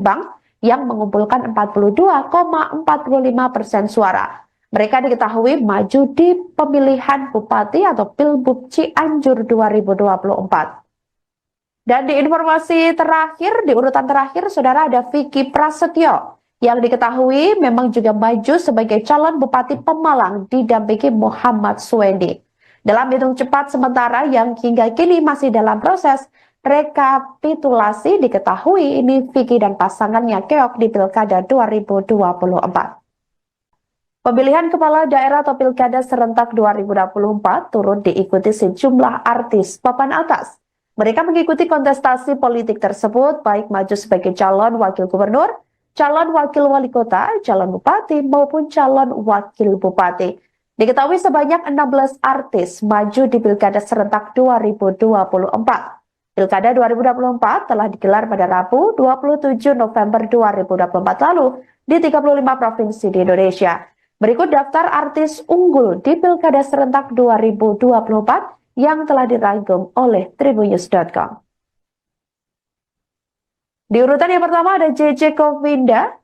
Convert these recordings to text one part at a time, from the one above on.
Bank yang mengumpulkan 42,45% suara. Mereka diketahui maju di pemilihan Bupati atau Pilbub Cianjur 2024. Dan di informasi terakhir, di urutan terakhir, saudara, ada Vicky Prasetyo yang diketahui memang juga maju sebagai calon Bupati Pemalang didampingi Muhammad Suwendi. Dalam hitung cepat sementara yang hingga kini masih dalam proses rekapitulasi, diketahui ini Vicky dan pasangannya keok di Pilkada 2024. Pemilihan kepala daerah atau Pilkada serentak 2024 turut diikuti sejumlah artis papan atas. Mereka mengikuti kontestasi politik tersebut baik maju sebagai calon wakil gubernur, calon wakil wali kota, calon bupati, maupun calon wakil bupati. Diketahui sebanyak 16 artis maju di Pilkada serentak 2024. Pilkada 2024 telah digelar pada Rabu 27 November 2024 lalu di 35 provinsi di Indonesia. Berikut daftar artis unggul di Pilkada serentak 2024 yang telah dirangkum oleh Tribunnews.com. Di urutan yang pertama ada JJ Kovinda.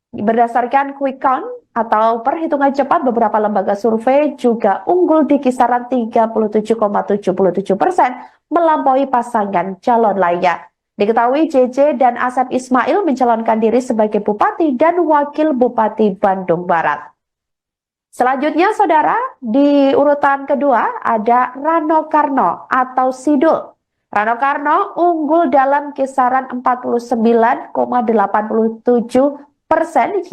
Berdasarkan quick count atau perhitungan cepat, beberapa lembaga survei juga unggul di kisaran 37,77% melampaui pasangan calon lainnya. Diketahui JJ dan Asep Ismail mencalonkan diri sebagai Bupati dan Wakil Bupati Bandung Barat. Selanjutnya, saudara, di urutan kedua ada Rano Karno atau Sidul. Rano Karno unggul dalam kisaran 49,87%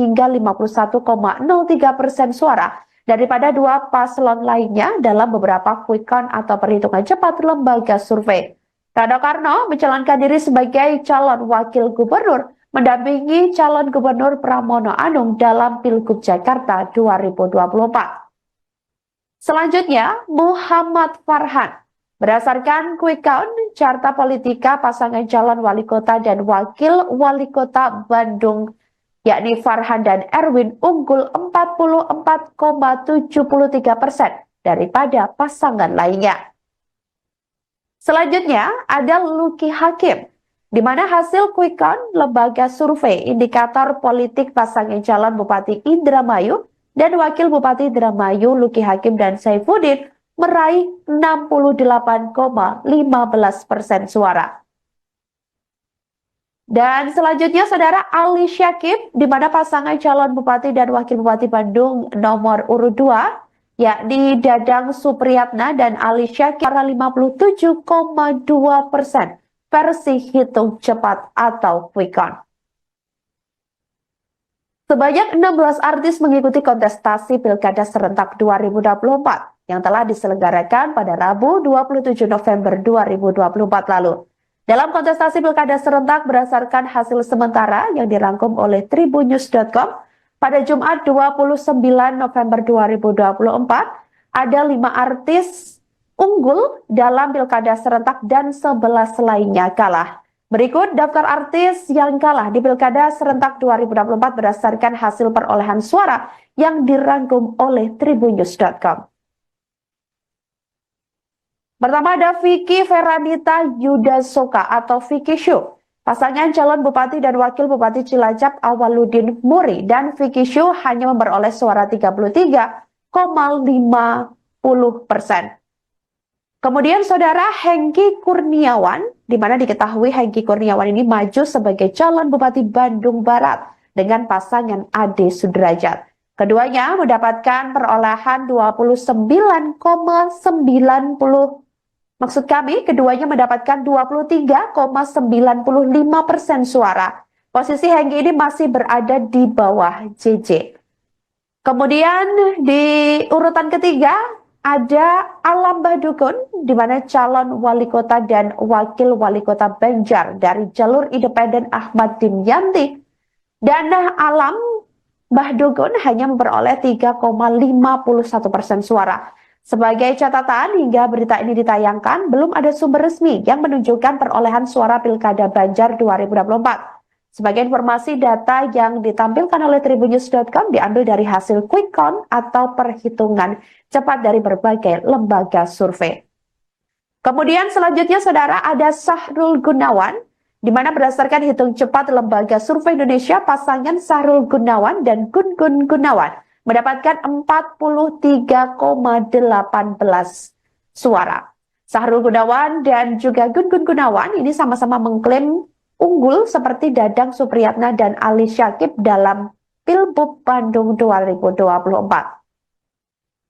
hingga 51,03% suara daripada dua paslon lainnya dalam beberapa quick count atau perhitungan cepat lembaga survei. Rano Karno mencalonkan diri sebagai calon wakil gubernur mendampingi calon gubernur Pramono Anung dalam Pilgub Jakarta 2024. Selanjutnya, Muhammad Farhan. Berdasarkan quick count, carta politika pasangan calon wali kota dan wakil wali kota Bandung, yakni Farhan dan Erwin, unggul 44,73% daripada pasangan lainnya. Selanjutnya, ada Luki Hakim, di mana hasil quick count lembaga survei indikator politik pasangan calon Bupati Indramayu dan Wakil Bupati Indramayu Luki Hakim dan Saifuddin meraih 68,15% suara. Dan selanjutnya, saudara, Ali Syakib, di mana pasangan calon Bupati dan Wakil Bupati Bandung nomor urut 2, yakni Dadang Supriyatna dan Ali Syakib, 57,2%. versi hitung cepat atau quick count. Sebanyak 16 artis mengikuti kontestasi Pilkada serentak 2024 yang telah diselenggarakan pada Rabu 27 November 2024 lalu. Dalam kontestasi Pilkada serentak berdasarkan hasil sementara yang dirangkum oleh Tribunnews.com pada Jumat 29 November 2024, ada 5 artis unggul dalam Pilkada serentak dan 11 lainnya kalah. Berikut daftar artis yang kalah di Pilkada serentak 2024 berdasarkan hasil perolehan suara yang dirangkum oleh Tribunnews.com. Pertama ada Vicky Feranita Yudasoka atau Vicky Shu. Pasangan calon Bupati dan Wakil Bupati Cilacap Awaludin Muri dan Vicky Shu hanya memperoleh suara 33,50%. Kemudian saudara Hengki Kurniawan, di mana diketahui Hengki Kurniawan ini maju sebagai calon Bupati Bandung Barat dengan pasangan Ade Sudrajat. Keduanya mendapatkan perolehan 29,90. Maksud kami, keduanya mendapatkan 23,95% suara. Posisi Hengki ini masih berada di bawah JJ. Kemudian di urutan ketiga, ada Alam Bahdukun, di mana calon wali kota dan wakil wali kota Banjar dari jalur independen Ahmad Dimyanti. Dan Alam Bahdukun hanya memperoleh 3,51% suara. Sebagai catatan, hingga berita ini ditayangkan, belum ada sumber resmi yang menunjukkan perolehan suara Pilkada Banjar 2024. Sebagai informasi, data yang ditampilkan oleh Tribunnews.com diambil dari hasil quick count atau perhitungan cepat dari berbagai lembaga survei. Kemudian selanjutnya saudara ada Sahrul Gunawan, di mana berdasarkan hitung cepat Lembaga Survei Indonesia, pasangan Sahrul Gunawan dan Gun Gun Gunawan mendapatkan 43,18 suara. Sahrul Gunawan dan juga Gun Gun Gunawan ini sama-sama mengklaim unggul seperti Dadang Supriyatna dan Ali Syakib dalam Pilbub Bandung 2024.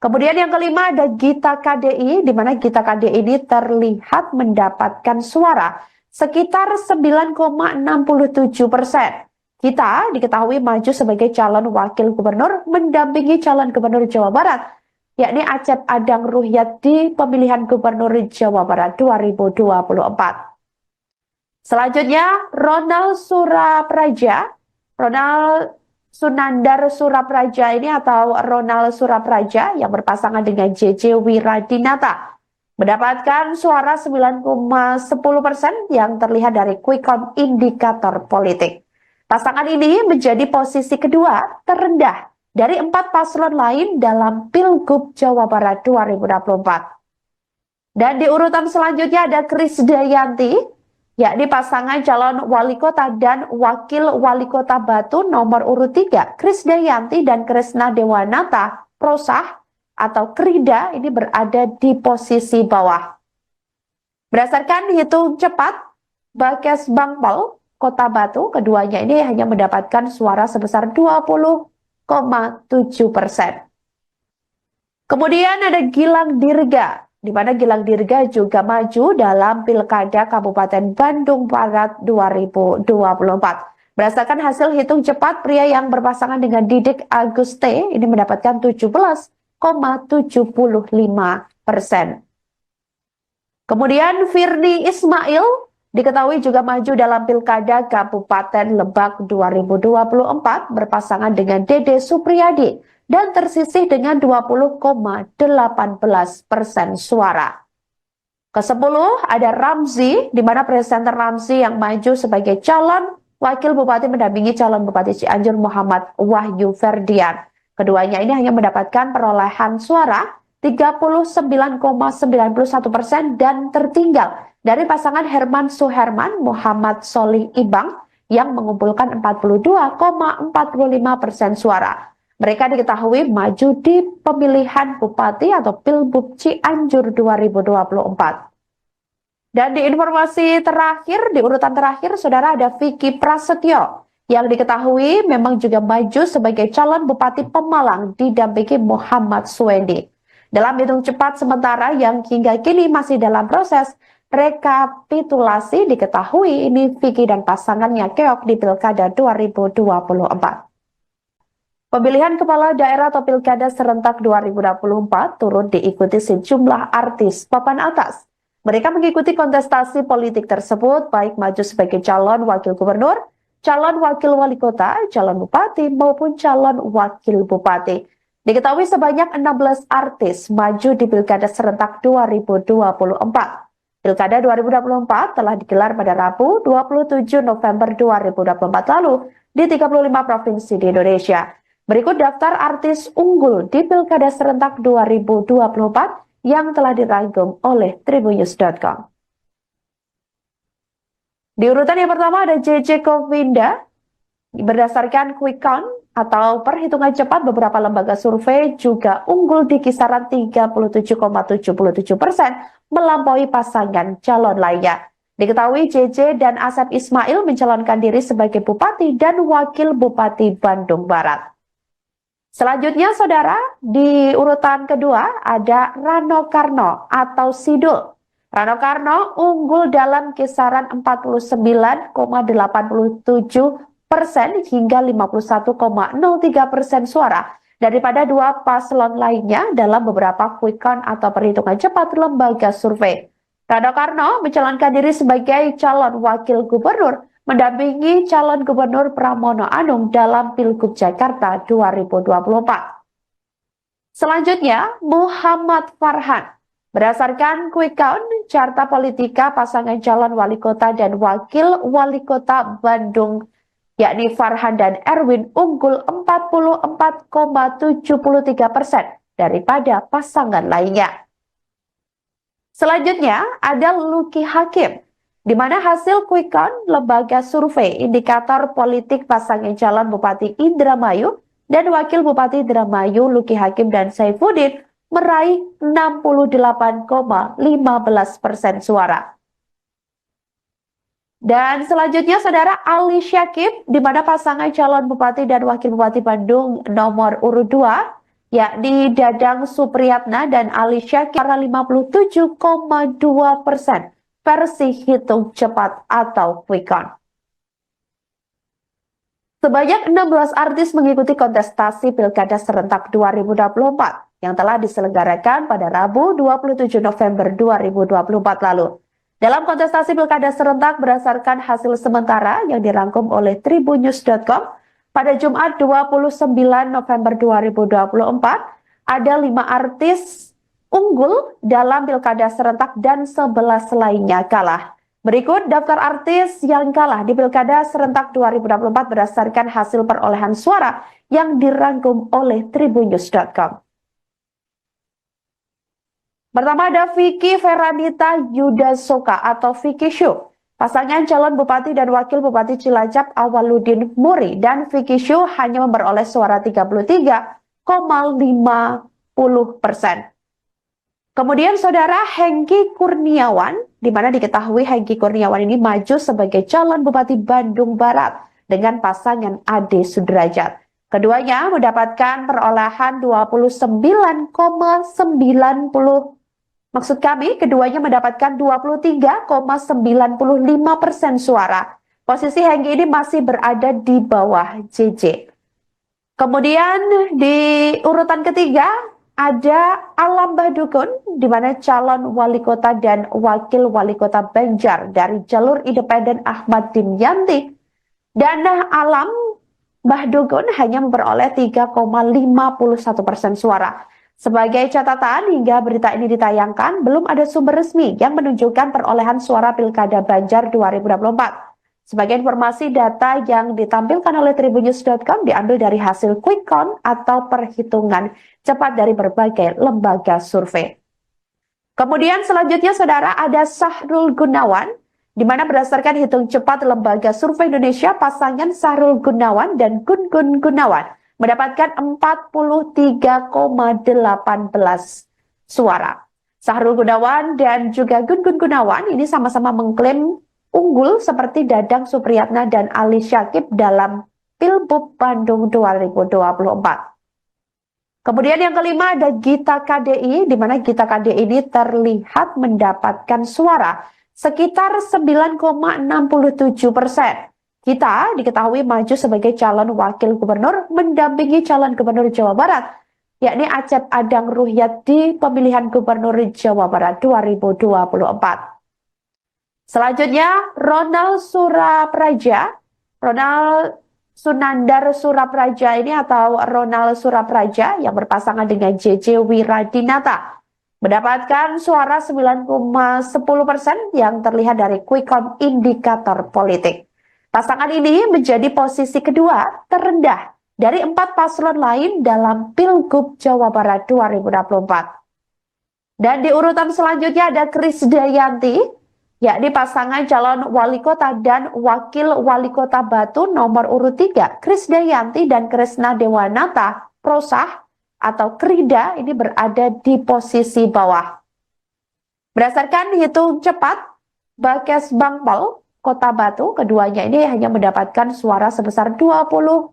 Kemudian yang kelima ada Gita KDI, di mana Gita KDI ini terlihat mendapatkan suara sekitar 9,67%. Gita diketahui maju sebagai calon wakil gubernur mendampingi calon gubernur Jawa Barat, yakni Acep Adang Ruhyat di pemilihan gubernur Jawa Barat 2024. Selanjutnya Ronald Sunandar Surapraja ini atau Ronald Surapraja yang berpasangan dengan JJ Wiradinata mendapatkan suara 9,10% yang terlihat dari quick count indikator politik. Pasangan ini menjadi posisi kedua terendah dari 4 paslon lain dalam Pilgub Jawa Barat 2024. Dan di urutan selanjutnya ada Krisdayanti, yakni pasangan calon wali kota dan wakil wali kota Batu nomor urut 3. Krisdayanti dan Kresna Dewanata Prosah atau Krida ini berada di posisi bawah. Berdasarkan hitung cepat Bakes Bangpol Kota Batu, keduanya ini hanya mendapatkan suara sebesar 20,7%. Kemudian ada Gilang Dirga, di mana Gilang Dirga juga maju dalam Pilkada Kabupaten Bandung Barat 2024. Berdasarkan hasil hitung cepat, pria yang berpasangan dengan Didik Aguste ini mendapatkan 17,75%. Kemudian Firly Ismail diketahui juga maju dalam Pilkada Kabupaten Lebak 2024 berpasangan dengan Dede Supriyadi dan tersisih dengan 20,18% suara. Ke-10 ada Ramzi, di mana presenter Ramzi yang maju sebagai calon wakil bupati mendampingi calon Bupati Cianjur Muhammad Wahyu Ferdian. Keduanya ini hanya mendapatkan perolehan suara 39,91% dan tertinggal dari pasangan Herman Suherman Muhammad Solih Ibang yang mengumpulkan 42,45% suara. Mereka diketahui maju di pemilihan bupati atau Pilbub Cianjur 2024. Dan di informasi terakhir, di urutan terakhir, saudara, ada Vicky Prasetyo yang diketahui memang juga maju sebagai calon Bupati Pemalang didampingi Muhammad Suwendi. Dalam hitung cepat sementara yang hingga kini masih dalam proses rekapitulasi, diketahui ini Vicky dan pasangannya keok di Pilkada 2024. Pemilihan kepala daerah atau Pilkada serentak 2024 turut diikuti sejumlah artis papan atas. Mereka mengikuti kontestasi politik tersebut baik maju sebagai calon wakil gubernur, calon wakil wali kota, calon bupati maupun calon wakil bupati. Diketahui sebanyak 16 artis maju di Pilkada serentak 2024. Pilkada 2024 telah digelar pada Rabu 27 November 2024 lalu di 35 provinsi di Indonesia. Berikut daftar artis unggul di Pilkada serentak 2024 yang telah dirangkum oleh Tribunnews.com. Di urutan yang pertama ada JJ Kovinda. Berdasarkan quick count atau perhitungan cepat, beberapa lembaga survei juga unggul di kisaran 37,77% melampaui pasangan calon lainnya. Diketahui JJ dan Asep Ismail mencalonkan diri sebagai Bupati dan Wakil Bupati Bandung Barat. Selanjutnya, saudara, di urutan kedua ada Rano Karno atau Sidul. Rano Karno unggul dalam kisaran 49,87% hingga 51,03% suara daripada dua paslon lainnya dalam beberapa quick count atau perhitungan cepat lembaga survei. Rano Karno mencalonkan diri sebagai calon wakil gubernur mendampingi calon gubernur Pramono Anung dalam Pilgub Jakarta 2024. Selanjutnya, Muhammad Farhan. Berdasarkan quick count Carta Politika, pasangan calon wali kota dan wakil wali kota Bandung yakni Farhan dan Erwin unggul 44,73% daripada pasangan lainnya. Selanjutnya ada Luki Hakim. di mana hasil quick count lembaga survei indikator politik pasangan calon Bupati Indramayu dan Wakil Bupati Indramayu Luki Hakim dan Saifuddin meraih 68,15% suara. Dan selanjutnya Saudara Ali Syakib, di mana pasangan calon Bupati dan Wakil Bupati Bandung nomor urut 2, yakni Dadang Supriyatna dan Ali Syakib, 57,2% versi hitung cepat atau quick count. Sebanyak 16 artis mengikuti kontestasi Pilkada Serentak 2024 yang telah diselenggarakan pada Rabu 27 November 2024 lalu. Dalam kontestasi Pilkada Serentak berdasarkan hasil sementara yang dirangkum oleh tribunnews.com pada Jumat 29 November 2024, ada 5 artis unggul dalam Pilkada Serentak dan 11 lainnya kalah. Berikut daftar artis yang kalah di Pilkada Serentak 2024 berdasarkan hasil perolehan suara yang dirangkum oleh tribunnews.com. Pertama ada Vicky Feranita Yudasoka atau Vicky Shu. Pasangan calon Bupati dan Wakil Bupati Cilacap Awaludin Muri dan Vicky Shu hanya memperoleh suara 33,50%. Kemudian Saudara Hengki Kurniawan, di mana diketahui Hengki Kurniawan ini maju sebagai calon Bupati Bandung Barat dengan pasangan Ade Sudrajat. Keduanya mendapatkan perolehan 23,95% suara. Posisi Hengki ini masih berada di bawah JJ. Kemudian di urutan ketiga ada Alam Bahdukun, di mana calon wali kota dan wakil wali kota Banjar dari jalur independen Ahmad Dimyanti. Dan Alam Bahdukun hanya memperoleh 3,51% suara. Sebagai catatan, hingga berita ini ditayangkan, belum ada sumber resmi yang menunjukkan perolehan suara Pilkada Banjar 2024. Sebagai informasi, data yang ditampilkan oleh tribunnews.com diambil dari hasil quick count atau perhitungan cepat dari berbagai lembaga survei. Kemudian selanjutnya Saudara ada Sahrul Gunawan, di mana berdasarkan hitung cepat lembaga survei Indonesia, pasangan Sahrul Gunawan dan Gun Gun Gunawan mendapatkan 43,18 suara. Sahrul Gunawan dan juga Gun Gun Gunawan ini sama-sama mengklaim unggul seperti Dadang Supriyatna dan Ali Syakib dalam Pilbub Bandung 2024. Kemudian yang kelima ada Gita KDI, di mana Gita KDI ini terlihat mendapatkan suara sekitar 9,67%. Gita diketahui maju sebagai calon wakil gubernur mendampingi calon gubernur Jawa Barat, yakni Acep Adang Ruhyat di pemilihan gubernur Jawa Barat 2024. Selanjutnya, Ronald Sunandar Surapraja ini atau Ronald Surapraja yang berpasangan dengan JJ Wiradinata mendapatkan suara 9,10% yang terlihat dari quick count indikator politik. Pasangan ini menjadi posisi kedua terendah dari 4 paslon lain dalam Pilgub Jawa Barat 2024. Dan di urutan selanjutnya ada Krisdayanti, yakni pasangan calon wali kota dan wakil wali kota Batu nomor urut 3, Krisdayanti dan Kresna Dewanata Prosah atau Krida ini berada di posisi bawah. Berdasarkan hitung cepat Bakes Bangpol Kota Batu, keduanya ini hanya mendapatkan suara sebesar 20,7%.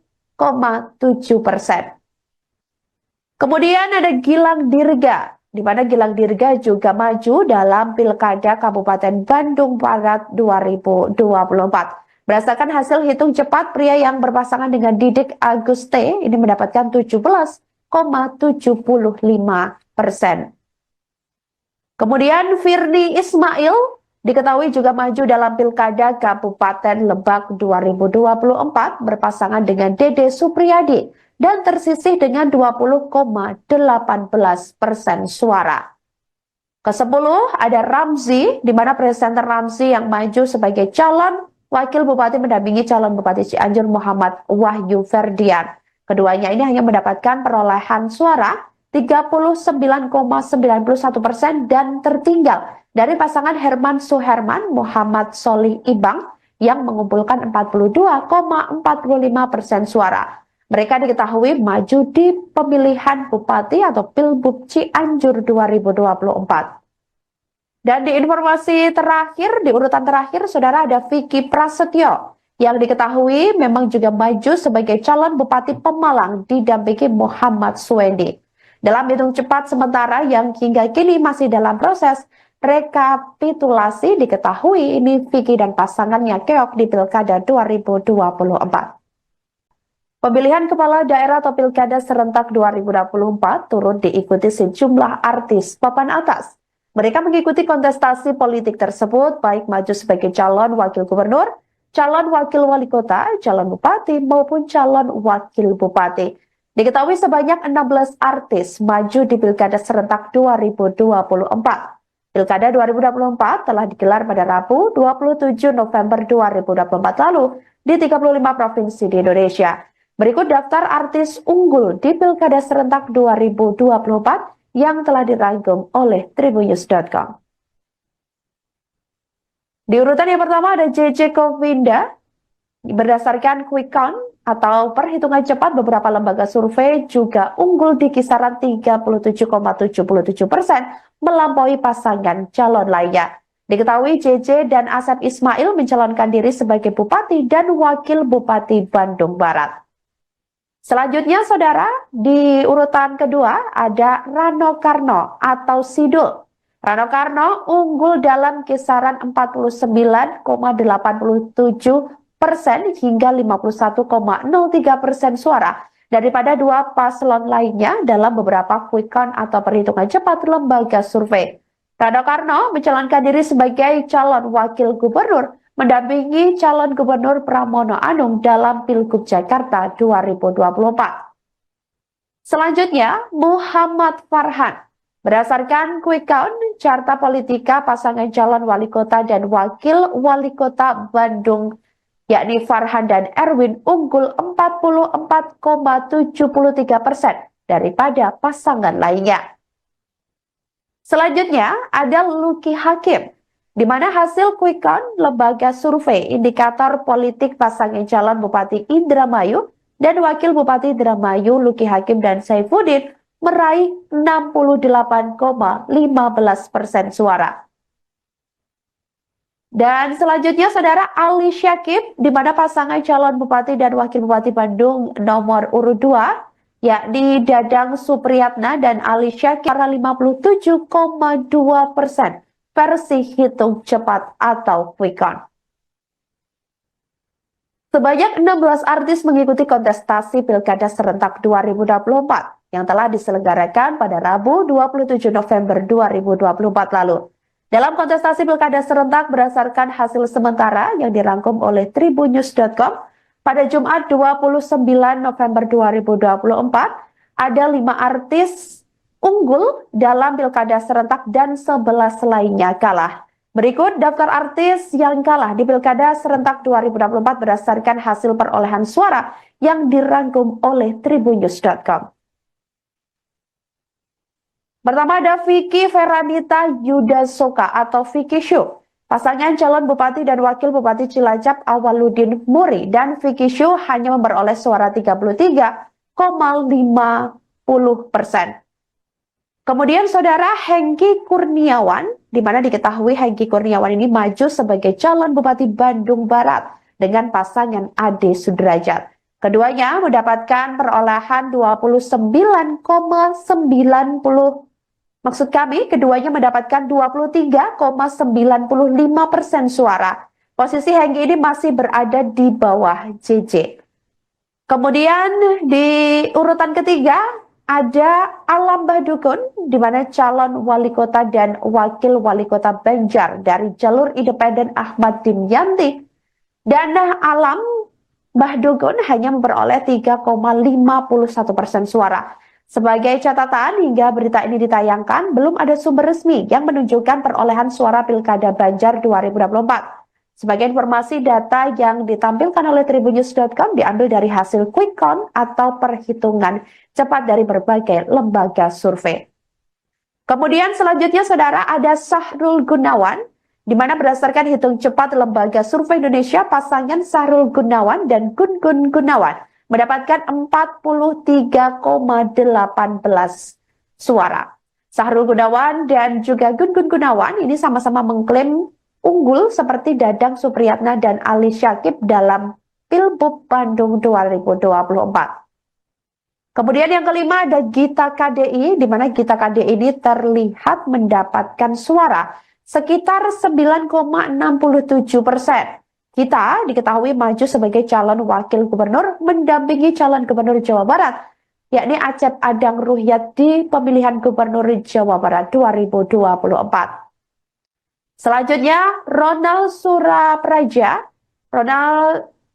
Kemudian ada Gilang Dirga, di mana Gilang Dirga juga maju dalam Pilkada Kabupaten Bandung Barat 2024. Berdasarkan hasil hitung cepat, pria yang berpasangan dengan Didik Aguste ini mendapatkan 17,75%. Kemudian Firly Ismail diketahui juga maju dalam Pilkada Kabupaten Lebak 2024 berpasangan dengan Dede Supriyadi dan tersisih dengan 20,18% suara. Ke-10 ada Ramzi, di mana presenter Ramzi yang maju sebagai calon wakil bupati mendampingi calon Bupati Cianjur Muhammad Wahyu Ferdian. Keduanya ini hanya mendapatkan perolehan suara 39,91% dan tertinggal dari pasangan Herman Suherman Muhammad Solih Ibang yang mengumpulkan 42,45% suara. Mereka diketahui maju di pemilihan bupati atau Pilbub Cianjur 2024. Dan di informasi terakhir, di urutan terakhir, saudara, ada Vicky Prasetyo yang diketahui memang juga maju sebagai calon Bupati Pemalang didampingi Muhammad Suwendi. Dalam hitung cepat sementara yang hingga kini masih dalam proses rekapitulasi, diketahui ini Vicky dan pasangannya keok di Pilkada 2024. Pemilihan kepala daerah atau Pilkada serentak 2024 turut diikuti sejumlah artis papan atas. Mereka mengikuti kontestasi politik tersebut baik maju sebagai calon wakil gubernur, calon wakil wali kota, calon bupati, maupun calon wakil bupati. Diketahui sebanyak 16 artis maju di Pilkada serentak 2024. Pilkada 2024 telah digelar pada Rabu 27 November 2024 lalu di 35 provinsi di Indonesia. Berikut daftar artis unggul di Pilkada serentak 2024 yang telah dirangkum oleh Tribunnews.com. Di urutan yang pertama ada JJ Kovinda. Berdasarkan quick count atau perhitungan cepat beberapa lembaga survei juga unggul di kisaran 37,77% melampaui pasangan calon lainnya. Diketahui JJ dan Asep Ismail mencalonkan diri sebagai Bupati dan Wakil Bupati Bandung Barat. Selanjutnya, saudara, di urutan kedua ada Rano Karno atau Sidul. Rano Karno unggul dalam kisaran 49,87% hingga 51,03% suara daripada dua paslon lainnya dalam beberapa quick count atau perhitungan cepat lembaga survei. Rano Karno mencalonkan diri sebagai calon wakil gubernur mendampingi calon gubernur Pramono Anung dalam Pilgub Jakarta 2024. Selanjutnya, Muhammad Farhan. Berdasarkan quick count, carta politika pasangan calon wali kota dan wakil wali kota Bandung, yakni Farhan dan Erwin, unggul 44,73% daripada pasangan lainnya. Selanjutnya, ada Luki Hakim, di mana hasil quick count lembaga survei indikator politik pasangan calon Bupati Indramayu dan Wakil Bupati Indramayu Luki Hakim dan Saifuddin meraih 68,15% suara. Dan selanjutnya, saudara, Ali Syakib, di mana pasangan calon Bupati dan Wakil Bupati Bandung nomor urut 2, yakni Dadang Supriyatna dan Ali Syakib, 57,2% versi hitung cepat atau quick count. Sebanyak 16 artis mengikuti kontestasi Pilkada serentak 2024 yang telah diselenggarakan pada Rabu 27 November 2024 lalu. Dalam kontestasi Pilkada serentak berdasarkan hasil sementara yang dirangkum oleh Tribunnews.com pada Jumat 29 November 2024, ada 5 artis unggul dalam Pilkada serentak dan 11 lainnya kalah. Berikut daftar artis yang kalah di Pilkada serentak 2024 berdasarkan hasil perolehan suara yang dirangkum oleh Tribunnews.com. Pertama ada Vicky Feranita Yudasoka atau Vicky Shu. Pasangan calon Bupati dan Wakil Bupati Cilacap Awaludin Muri dan Vicky Shu hanya memperoleh suara 33,50%. Kemudian saudara Hengki Kurniawan, di mana diketahui Hengki Kurniawan ini maju sebagai calon Bupati Bandung Barat dengan pasangan Ade Sudrajat. Keduanya mendapatkan perolehan 23,95% suara. Posisi Hengki ini masih berada di bawah JJ. Kemudian di urutan ketiga ada Alam Bahdukun, di mana calon wali kota dan wakil wali kota Banjar dari jalur independen Ahmad Dimyanti. Dan Alam Bahdukun hanya memperoleh 3,51% suara. Sebagai catatan, hingga berita ini ditayangkan, belum ada sumber resmi yang menunjukkan perolehan suara Pilkada Banjar 2024. Sebagai informasi, data yang ditampilkan oleh tribunnews.com diambil dari hasil quick count atau perhitungan cepat dari berbagai lembaga survei. Kemudian selanjutnya saudara ada Sahrul Gunawan, di mana berdasarkan hitung cepat lembaga survei Indonesia, pasangan Sahrul Gunawan dan Gun Gun Gunawan mendapatkan 43,18 suara. Sahrul Gunawan dan juga Gun Gun Gunawan ini sama-sama mengklaim unggul seperti Dadang Supriyatna dan Ali Syakib dalam Pilbub Bandung 2024. Kemudian yang kelima ada Gita KDI, di mana Gita KDI ini terlihat mendapatkan suara sekitar 9,67%. Gita diketahui maju sebagai calon wakil gubernur mendampingi calon gubernur Jawa Barat, yakni Acep Adang Ruhyat di pemilihan gubernur Jawa Barat 2024. Selanjutnya, Ronald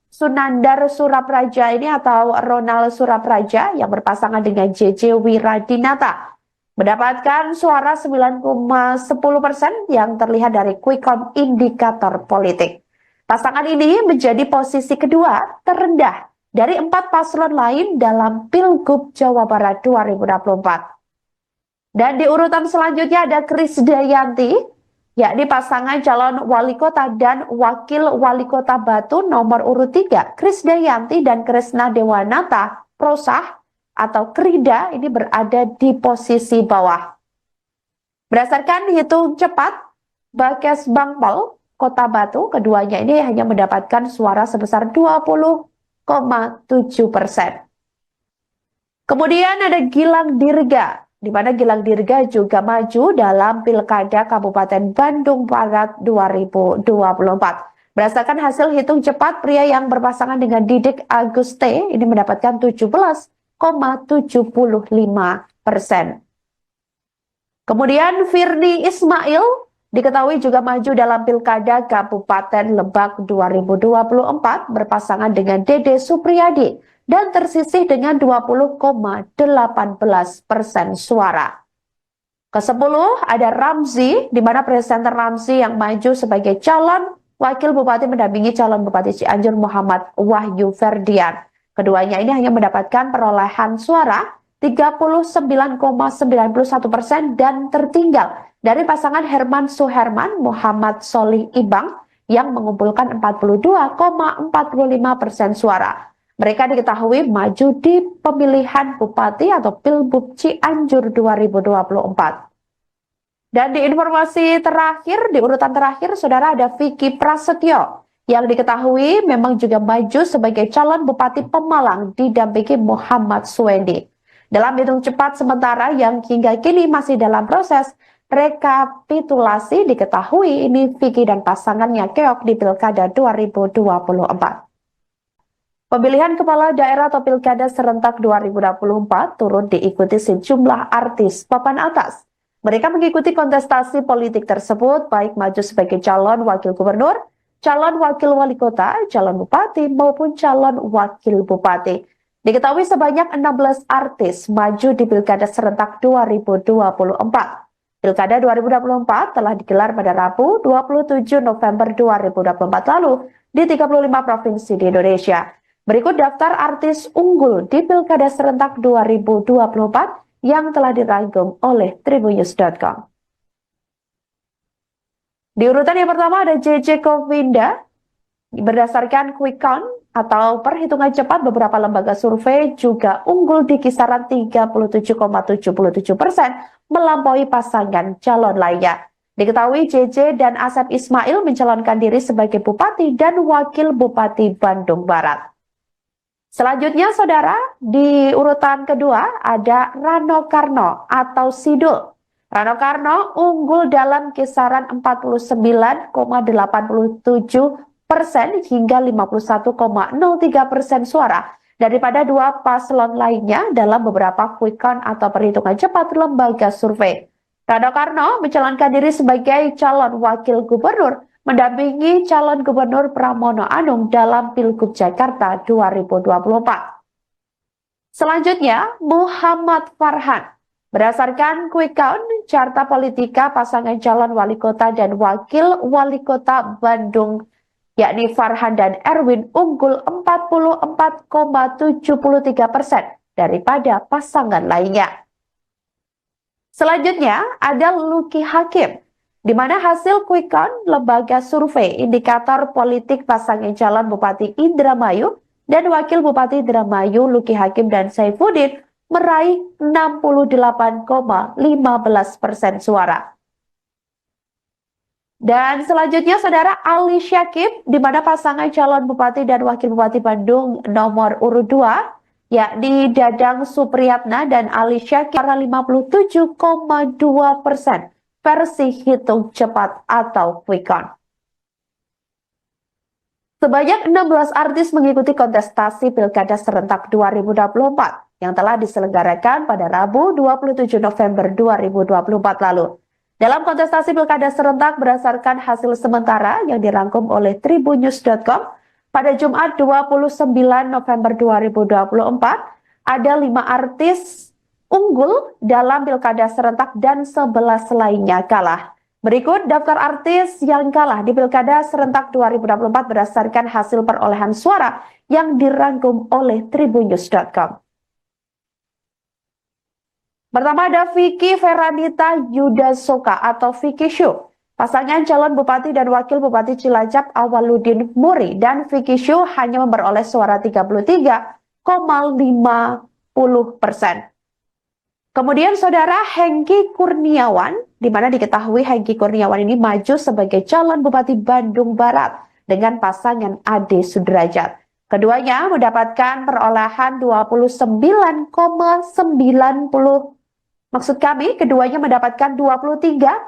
Sunandar Surapraja ini atau Ronald Surapraja yang berpasangan dengan JJ Wiradinata mendapatkan suara 9,10% yang terlihat dari quick count indikator politik. Pasangan ini menjadi posisi kedua terendah dari 4 paslon lain dalam Pilgub Jawa Barat 2024. Dan di urutan selanjutnya ada Krisdayanti, yakni pasangan calon wali kota dan wakil wali kota Batu nomor urut 3, Krisdayanti dan Kresna Dewanata Prosah atau Krida ini berada di posisi bawah. Berdasarkan hitung cepat Bakes Bangpol Kota Batu, keduanya ini hanya mendapatkan suara sebesar 20,7%. Kemudian ada Gilang Dirga, di mana Gilang Dirga juga maju dalam Pilkada Kabupaten Bandung Barat 2024. Berdasarkan hasil hitung cepat, pria yang berpasangan dengan Didik Aguste ini mendapatkan 17,75%. Kemudian Firly Ismail diketahui juga maju dalam Pilkada Kabupaten Lebak 2024 berpasangan dengan Dede Supriyadi dan tersisih dengan 20,18% suara. Ke-10 ada Ramzi, di mana presenter Ramzi yang maju sebagai calon wakil bupati mendampingi calon Bupati Cianjur Muhammad Wahyu Ferdian. Keduanya ini hanya mendapatkan perolehan suara 39,91% dan tertinggal dari pasangan Herman Suherman Muhammad Solih Ibang yang mengumpulkan 42,45% suara. Mereka diketahui maju di pemilihan bupati atau Pilbub Cianjur 2024. Dan di informasi terakhir, di urutan terakhir, saudara ada Vicky Prasetyo yang diketahui memang juga maju sebagai calon Bupati Pemalang didampingi Muhammad Suwendi. Dalam hitung cepat sementara yang hingga kini masih dalam proses rekapitulasi, diketahui ini Vicky dan pasangannya keok di Pilkada 2024. Pemilihan kepala daerah atau Pilkada serentak 2024 turut diikuti sejumlah artis papan atas. Mereka mengikuti kontestasi politik tersebut baik maju sebagai calon wakil gubernur, calon wakil wali kota, calon bupati maupun calon wakil bupati. Diketahui sebanyak 16 artis maju di Pilkada serentak 2024. Pilkada 2024 telah digelar pada Rabu 27 November 2024 lalu di 35 provinsi di Indonesia. Berikut daftar artis unggul di Pilkada serentak 2024 yang telah dirangkum oleh tribunnews.com. Di urutan yang pertama ada JJ Kovinda. Berdasarkan quick count atau perhitungan cepat, beberapa lembaga survei juga unggul di kisaran 37,77% melampaui pasangan calon lainnya. Diketahui JJ dan Asep Ismail mencalonkan diri sebagai Bupati dan Wakil Bupati Bandung Barat. Selanjutnya, saudara, di urutan kedua ada Rano Karno atau Sidul. Rano Karno unggul dalam kisaran 49,87% hingga 51,03% suara daripada dua paslon lainnya dalam beberapa quick count atau perhitungan cepat lembaga survei. Rano Karno mencalonkan diri sebagai calon wakil gubernur mendampingi calon gubernur Pramono Anung dalam Pilgub Jakarta 2024. Selanjutnya, Muhammad Farhan. Berdasarkan quick count, carta politika pasangan calon wali kota dan wakil wali kota Bandung yakni Farhan dan Erwin unggul 44,73% daripada pasangan lainnya. Selanjutnya ada Luki Hakim, di mana hasil quick count lembaga survei indikator politik pasangan calon Bupati Indramayu dan Wakil Bupati Indramayu Luki Hakim dan Saifuddin meraih 68,15% suara. Dan selanjutnya saudara Ali Syakib, di mana pasangan calon Bupati dan Wakil Bupati Bandung nomor urut 2, yakni Dadang Supriyatna dan Ali Syakib, 57,2% versi hitung cepat atau quick count. Sebanyak 16 artis mengikuti kontestasi Pilkada Serentak 2024 yang telah diselenggarakan pada Rabu 27 November 2024 lalu. Dalam kontestasi Pilkada Serentak berdasarkan hasil sementara yang dirangkum oleh tribunnews.com pada Jumat 29 November 2024, ada 5 artis unggul dalam Pilkada Serentak dan 11 lainnya kalah. Berikut daftar artis yang kalah di Pilkada Serentak 2024 berdasarkan hasil perolehan suara yang dirangkum oleh tribunnews.com. Pertama ada Vicky Feranita Yudasoka atau Vicky Shu. Pasangan calon Bupati dan Wakil Bupati Cilacap Awaludin Muri dan Vicky Shu hanya memperoleh suara 33,50%. Kemudian saudara Hengki Kurniawan, di mana diketahui Hengki Kurniawan ini maju sebagai calon Bupati Bandung Barat dengan pasangan Ade Sudrajat. Keduanya mendapatkan perolehan keduanya mendapatkan 23,95%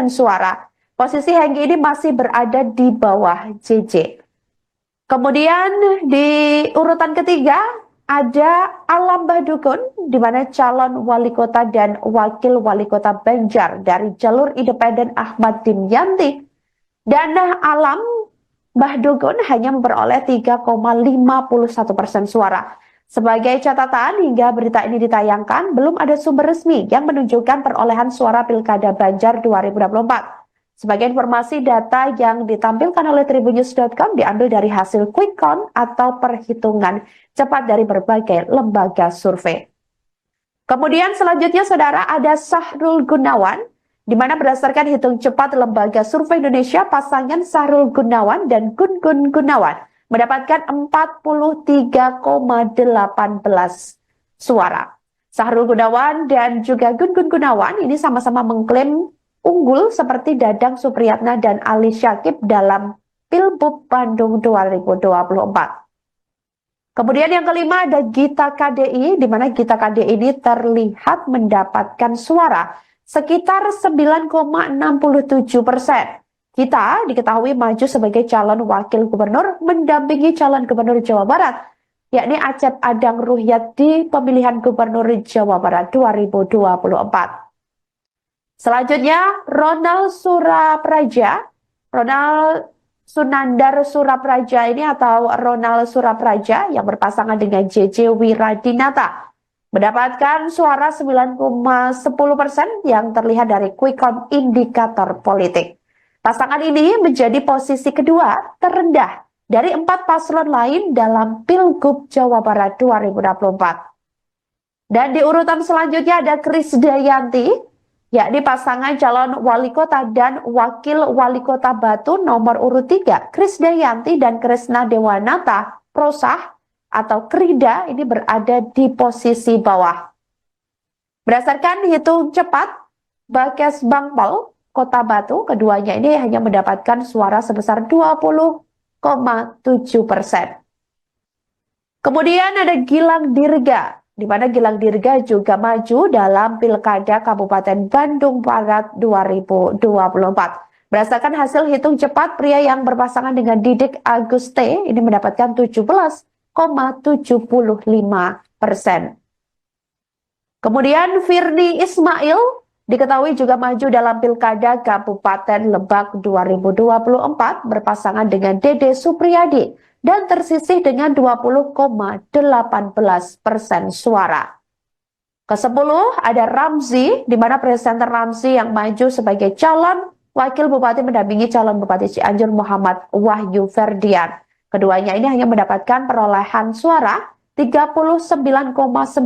suara. Posisi Hengki ini masih berada di bawah JJ. Kemudian di urutan ketiga ada Alam Bahdukun, di mana calon wali kota dan wakil wali kota Banjar dari jalur independen Ahmad Dimyanti. Dan Alam Bahdukun hanya memperoleh 3,51% suara. Sebagai catatan, hingga berita ini ditayangkan, belum ada sumber resmi yang menunjukkan perolehan suara Pilkada Banjar 2024. Sebagai informasi, data yang ditampilkan oleh tribunnews.com diambil dari hasil quick count atau perhitungan cepat dari berbagai lembaga survei. Kemudian selanjutnya saudara ada Sahrul Gunawan, di mana berdasarkan hitung cepat lembaga survei Indonesia, pasangan Sahrul Gunawan dan Gun Gun Gunawan mendapatkan 43,18 suara. Sahrul Gunawan dan juga Gun Gun Gunawan ini sama-sama mengklaim unggul seperti Dadang Supriyatna dan Ali Syakib dalam Pilbub Bandung 2024. Kemudian yang kelima ada Gita KDI, di mana Gita KDI ini terlihat mendapatkan suara sekitar 9,67%. Gita diketahui maju sebagai calon wakil gubernur mendampingi calon gubernur Jawa Barat, yakni Acep Adang Ruhyat di pemilihan gubernur Jawa Barat 2024. Selanjutnya Ronald Sunandar Surapraja ini atau Ronald Surapraja yang berpasangan dengan JJ Wiradinata mendapatkan suara 9,10% yang terlihat dari quick count indikator politik. Pasangan ini menjadi posisi kedua terendah dari 4 paslon lain dalam Pilgub Jawa Barat 2024. Dan di urutan selanjutnya ada Krisdayanti, yakni pasangan calon wali kota dan wakil wali kota Batu nomor urut 3. Krisdayanti dan Kresna Dewanata Prosah atau Krida ini berada di posisi bawah. Berdasarkan hitung cepat Bakes Bangpol Kota Batu, keduanya ini hanya mendapatkan suara sebesar 20,7%. Kemudian ada Gilang Dirga, di mana Gilang Dirga juga maju dalam Pilkada Kabupaten Bandung Barat 2024. Berdasarkan hasil hitung cepat, pria yang berpasangan dengan Didik Aguste ini mendapatkan 17,75%. Kemudian Firly Ismail diketahui juga maju dalam Pilkada Kabupaten Lebak 2024 berpasangan dengan Dede Supriyadi dan tersisih dengan 20,18% suara. Ke-10 ada Ramzi, di mana presenter Ramzi yang maju sebagai calon Wakil Bupati mendampingi calon Bupati Cianjur Muhammad Wahyu Ferdian. Keduanya ini hanya mendapatkan perolehan suara 39,91%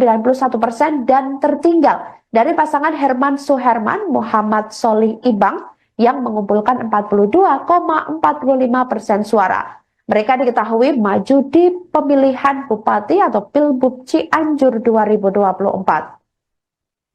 dan tertinggal dari pasangan Herman Suherman Muhammad Solih Ibang yang mengumpulkan 42,45% suara. Mereka diketahui maju di pemilihan Bupati atau Pilbub Cianjur 2024.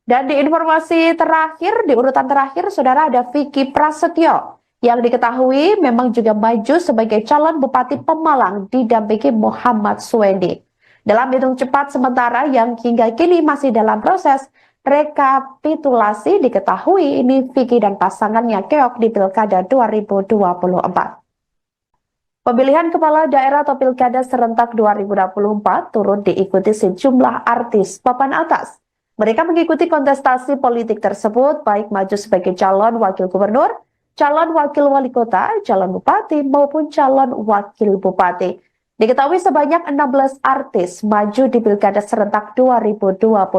Dan di informasi terakhir, di urutan terakhir, saudara, ada Vicky Prasetyo yang diketahui memang juga maju sebagai calon Bupati Pemalang didampingi Muhammad Suwendi. Dalam hitung cepat sementara yang hingga kini masih dalam proses rekapitulasi, diketahui ini Vicky dan pasangannya keok di Pilkada 2024. Pemilihan kepala daerah atau Pilkada serentak 2024 turut diikuti sejumlah artis papan atas. Mereka mengikuti kontestasi politik tersebut baik maju sebagai calon wakil gubernur, calon wakil wali kota, calon bupati maupun calon wakil bupati. Diketahui sebanyak 16 artis maju di Pilkada serentak 2024.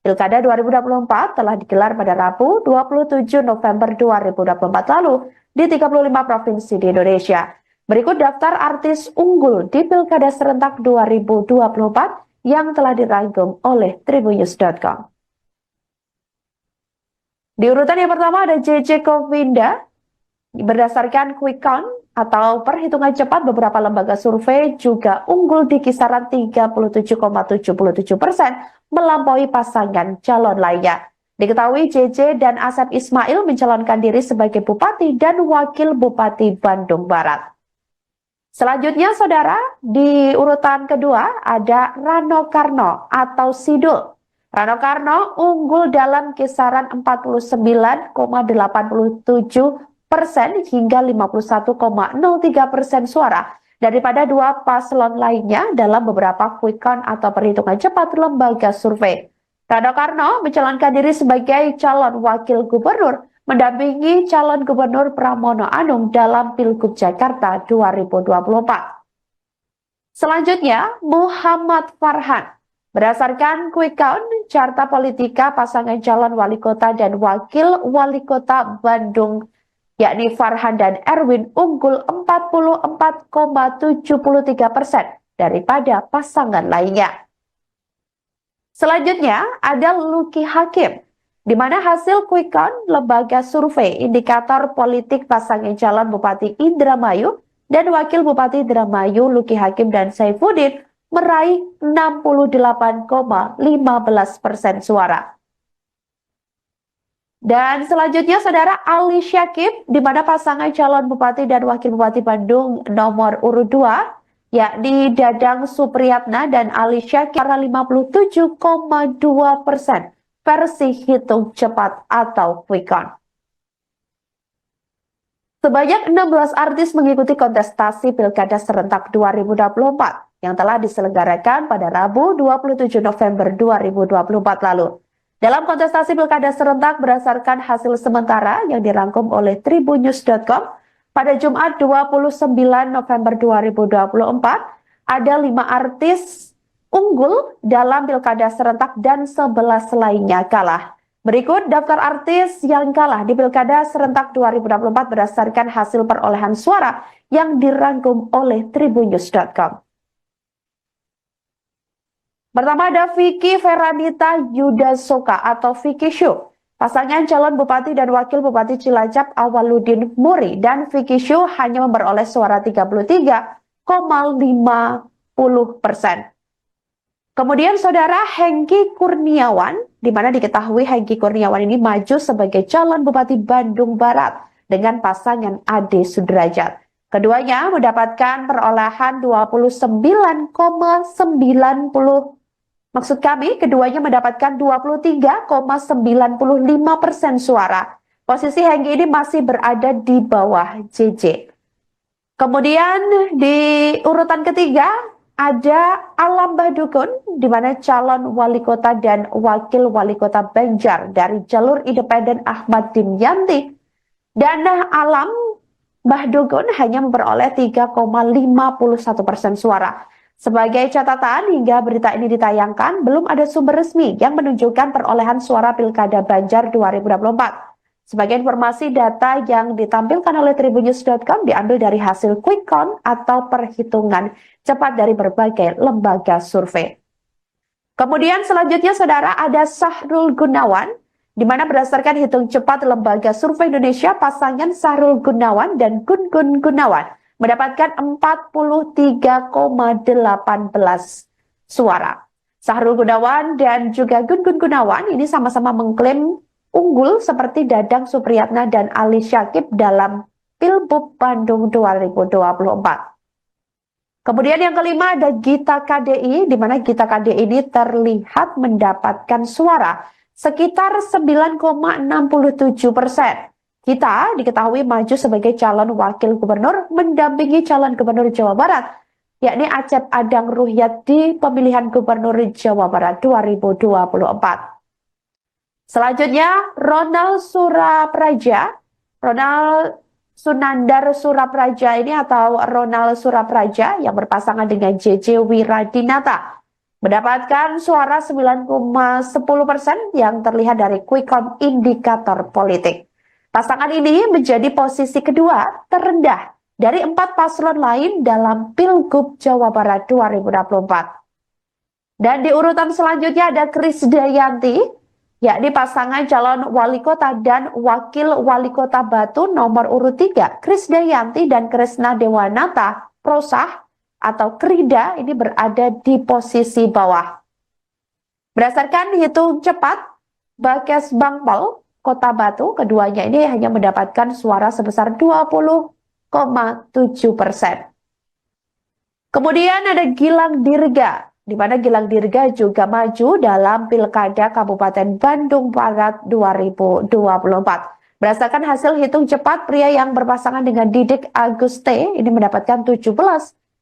Pilkada 2024 telah digelar pada Rabu 27 November 2024 lalu di 35 provinsi di Indonesia. Berikut daftar artis unggul di Pilkada serentak 2024 yang telah dirangkum oleh Tribunnews.com. Di urutan yang pertama ada JJ Kovinda. Berdasarkan quick count atau perhitungan cepat, beberapa lembaga survei juga unggul di kisaran 37,77% melampaui pasangan calon lainnya. Diketahui JJ dan Asep Ismail mencalonkan diri sebagai Bupati dan Wakil Bupati Bandung Barat. Selanjutnya, saudara, di urutan kedua ada Rano Karno atau Sidul. Rano Karno unggul dalam kisaran 49,87% hingga 51,03% suara daripada dua paslon lainnya dalam beberapa quick count atau perhitungan cepat lembaga survei. Rano Karno mencalonkan diri sebagai calon wakil gubernur mendampingi calon gubernur Pramono Anung dalam Pilgub Jakarta 2024. Selanjutnya, Muhammad Farhan. Berdasarkan quick count, carta politika pasangan calon wali kota dan wakil wali kota Bandung, yakni Farhan dan Erwin, unggul 44,73% daripada pasangan lainnya. Selanjutnya, ada Luki Hakim, di mana hasil quick count lembaga survei indikator politik pasangan calon Bupati Indramayu dan Wakil Bupati Indramayu Luki Hakim dan Saifuddin meraih 68,15% suara. Dan selanjutnya, saudara, Ali Syakib, di mana pasangan calon Bupati dan Wakil Bupati Bandung nomor urut 2, yakni Dadang Supriyatna dan Ali Syakib, karena 57,2% versi hitung cepat atau quick count. Sebanyak 16 artis mengikuti kontestasi Pilkada serentak 2024 yang telah diselenggarakan pada Rabu 27 November 2024 lalu. Dalam kontestasi Pilkada serentak berdasarkan hasil sementara yang dirangkum oleh Tribunnews.com pada Jumat 29 November 2024, ada 5 artis unggul dalam Pilkada serentak dan 11 lainnya kalah. Berikut daftar artis yang kalah di Pilkada serentak 2024 berdasarkan hasil perolehan suara yang dirangkum oleh Tribunnews.com. Pertama ada Vicky Feranita Yudasoka atau Vicky Shu. Pasangan calon Bupati dan Wakil Bupati Cilacap Awaludin Muri dan Vicky Shu hanya memperoleh suara 33,50%. Kemudian saudara Hengki Kurniawan, di mana diketahui Hengki Kurniawan ini maju sebagai calon Bupati Bandung Barat dengan pasangan Ade Sudrajat. Keduanya mendapatkan perolehan 29,90. Keduanya mendapatkan 23,95% suara. Posisi Hengki ini masih berada di bawah JJ. Kemudian di urutan ketiga ada Alam Bahdukun, di mana calon wali kota dan wakil wali kota Banjar dari jalur independen Ahmad Dimyanti. Dan Alam Bahdukun hanya memperoleh 3,51% suara. Sebagai catatan, hingga berita ini ditayangkan, belum ada sumber resmi yang menunjukkan perolehan suara Pilkada Banjar 2024. Sebagai informasi, data yang ditampilkan oleh tribunnews.com diambil dari hasil quick count atau perhitungan cepat dari berbagai lembaga survei. Kemudian selanjutnya saudara ada Sahrul Gunawan, di mana berdasarkan hitung cepat lembaga survei Indonesia, pasangan Sahrul Gunawan dan Gun Gun Gunawan mendapatkan 43,18 suara. Sahrul Gunawan dan juga Gun Gun Gunawan ini sama-sama mengklaim unggul seperti Dadang Supriyatna dan Ali Syakib dalam Pilbub Bandung 2024. Kemudian yang kelima ada Gita KDI, di mana Gita KDI ini terlihat mendapatkan suara sekitar 9,67%. Gita diketahui maju sebagai calon wakil gubernur mendampingi calon gubernur Jawa Barat, yakni Acep Adang Ruhyat di pemilihan gubernur Jawa Barat 2024. Selanjutnya Ronald Surapraja, Ronald Sunandar Surapraja ini atau Ronald Surapraja yang berpasangan dengan JJ Wiradinata mendapatkan suara 9,10% yang terlihat dari quick count indikator politik. Pasangan ini menjadi posisi kedua terendah dari 4 paslon lain dalam Pilgub Jawa Barat 2024. Dan di urutan selanjutnya ada Krisdayanti, yakni pasangan calon wali kota dan wakil wali kota Batu nomor urut 3, Krisdayanti dan Kresna Dewanata Prosah atau Krida ini berada di posisi bawah. Berdasarkan hitung cepat Bakes Bangpol Kota Batu, keduanya ini hanya mendapatkan suara sebesar 20,7%. Kemudian ada Gilang Dirga, di mana Gilang Dirga juga maju dalam Pilkada Kabupaten Bandung Barat 2024. Berdasarkan hasil hitung cepat, pria yang berpasangan dengan Didik Aguste ini mendapatkan 17,75%.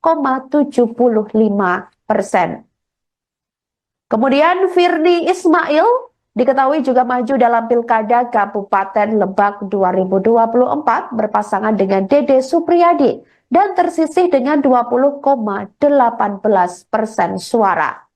Kemudian Firly Ismail diketahui juga maju dalam Pilkada Kabupaten Lebak 2024 berpasangan dengan Dede Supriyadi dan tersisih dengan 20,18% suara.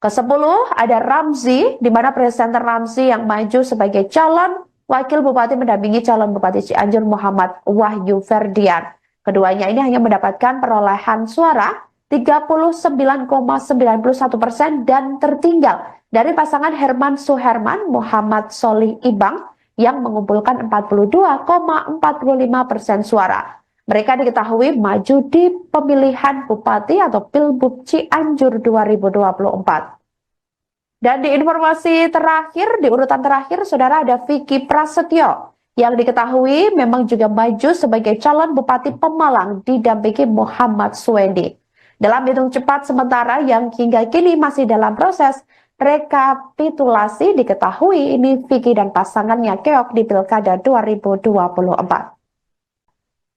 Ke-10 ada Ramzi, di mana presenter Ramzi yang maju sebagai calon wakil bupati mendampingi calon bupati Cianjur Muhammad Wahyu Ferdian. Keduanya ini hanya mendapatkan perolehan suara 39,91% dan tertinggal dari pasangan Herman Suherman Muhammad Solih Ibang yang mengumpulkan 42,45% suara. Mereka diketahui maju di pemilihan bupati atau Pilbub Cianjur 2024. Dan di informasi terakhir, di urutan terakhir, saudara ada Vicky Prasetyo yang diketahui memang juga maju sebagai calon Bupati Pemalang didampingi Muhammad Suwendi. Dalam hitung cepat sementara yang hingga kini masih dalam proses rekapitulasi, diketahui ini Vicky dan pasangannya keok di Pilkada 2024.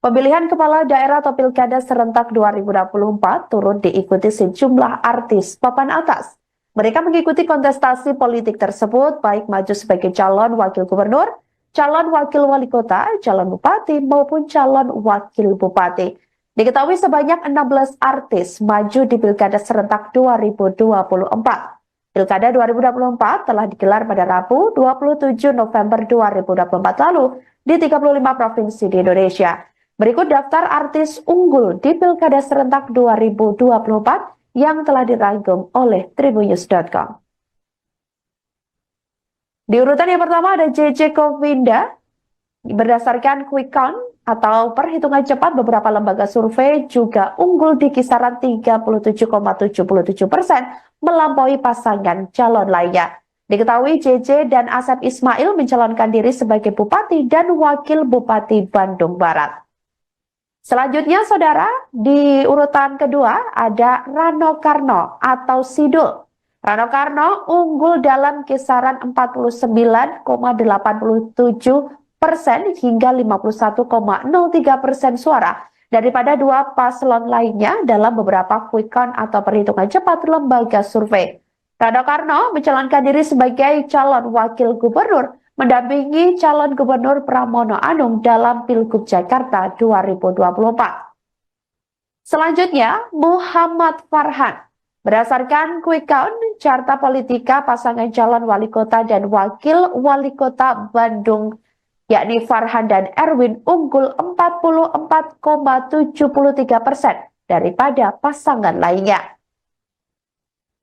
Pemilihan kepala daerah atau Pilkada serentak 2024 turut diikuti sejumlah artis papan atas. Mereka mengikuti kontestasi politik tersebut baik maju sebagai calon wakil gubernur, calon wakil wali kota, calon bupati maupun calon wakil bupati. Diketahui sebanyak 16 artis maju di Pilkada serentak 2024. Pilkada 2024 telah digelar pada Rabu 27 November 2024 lalu di 35 provinsi di Indonesia. Berikut daftar artis unggul di Pilkada serentak 2024 yang telah dirangkum oleh tribunnews.com. Di urutan yang pertama ada JJ Kovinda. Berdasarkan quick count atau perhitungan cepat beberapa lembaga survei juga unggul di kisaran 37,77% melampaui pasangan calon lainnya. Diketahui JJ dan Asep Ismail mencalonkan diri sebagai Bupati dan Wakil Bupati Bandung Barat. Selanjutnya saudara, di urutan kedua ada Rano Karno atau Sidul. Rano Karno unggul dalam kisaran 49,87% hingga 51,03% suara daripada dua paslon lainnya dalam beberapa quick count atau perhitungan cepat lembaga survei. Rano Karno mencalonkan diri sebagai calon wakil gubernur mendampingi calon gubernur Pramono Anung dalam Pilgub Jakarta 2024. Selanjutnya, Muhammad Farhan. Berdasarkan quick count, carta politika pasangan calon wali kota dan wakil wali kota Bandung yakni Farhan dan Erwin unggul 44,73% daripada pasangan lainnya.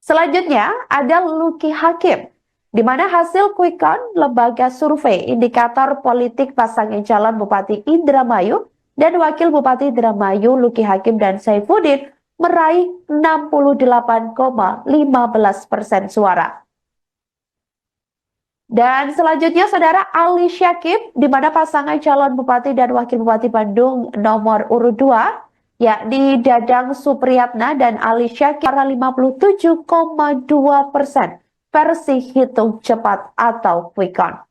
Selanjutnya ada Luki Hakim, di mana hasil quick count lembaga survei indikator politik pasangan calon Bupati Indramayu dan Wakil Bupati Indramayu Luki Hakim dan Saifuddin meraih 68,15% suara. Dan selanjutnya saudara Ali Syakib, di mana pasangan calon Bupati dan Wakil Bupati Bandung nomor urut 2, yakni Dadang Supriyatna dan Ali Syakib 57,2% versi hitung cepat atau quick count.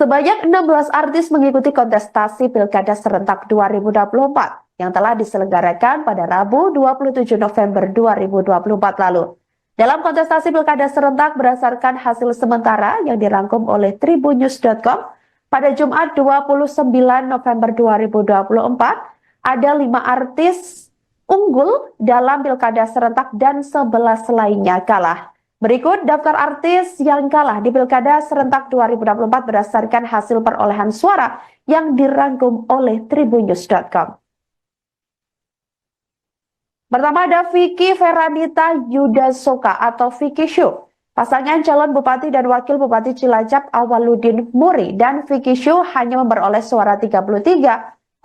Sebanyak 16 artis mengikuti kontestasi Pilkada Serentak 2024 yang telah diselenggarakan pada Rabu 27 November 2024 lalu. Dalam kontestasi Pilkada Serentak berdasarkan hasil sementara yang dirangkum oleh tribunnews.com pada Jumat 29 November 2024, ada 5 artis unggul dalam Pilkada Serentak dan 11 lainnya kalah. Berikut daftar artis yang kalah di Pilkada Serentak 2024 berdasarkan hasil perolehan suara yang dirangkum oleh tribunnews.com. Pertama ada Vicky Feranita Yudasoka atau Vicky Shu. Pasangan calon Bupati dan Wakil Bupati Cilacap Awaludin Muri dan Vicky Shu hanya memperoleh suara 33,50%.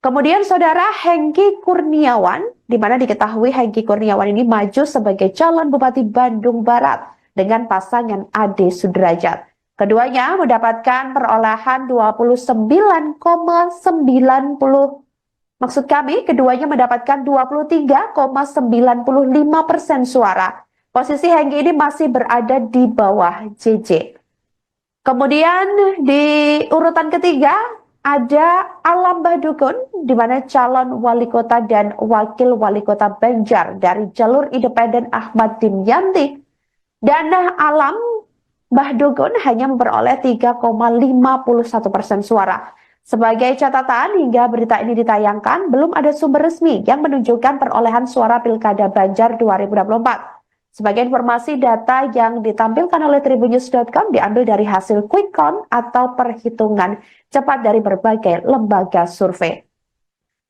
Kemudian saudara Hengki Kurniawan, di mana diketahui Hengki Kurniawan ini maju sebagai calon Bupati Bandung Barat dengan pasangan Ade Sudrajat. Keduanya mendapatkan perolehan 29,90%. Maksud kami, keduanya mendapatkan 23,95% suara. Posisi Hengki ini masih berada di bawah JJ. Kemudian di urutan ketiga ada Alam Bahdukun, di mana calon wali kota dan wakil wali kota Banjar dari jalur independen Ahmad Dimyanti. Dan Alam Bahdukun hanya memperoleh 3,51% suara. Sebagai catatan, hingga berita ini ditayangkan, belum ada sumber resmi yang menunjukkan perolehan suara Pilkada Banjar 2024. Sebagai informasi, data yang ditampilkan oleh tribunnews.com diambil dari hasil quick count atau perhitungan cepat dari berbagai lembaga survei.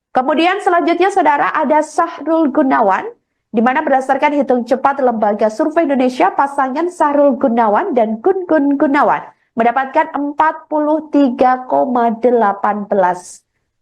Kemudian selanjutnya saudara ada Sahrul Gunawan, di mana berdasarkan hitung cepat lembaga survei Indonesia, pasangan Sahrul Gunawan dan Gun Gun Gunawan mendapatkan 43,18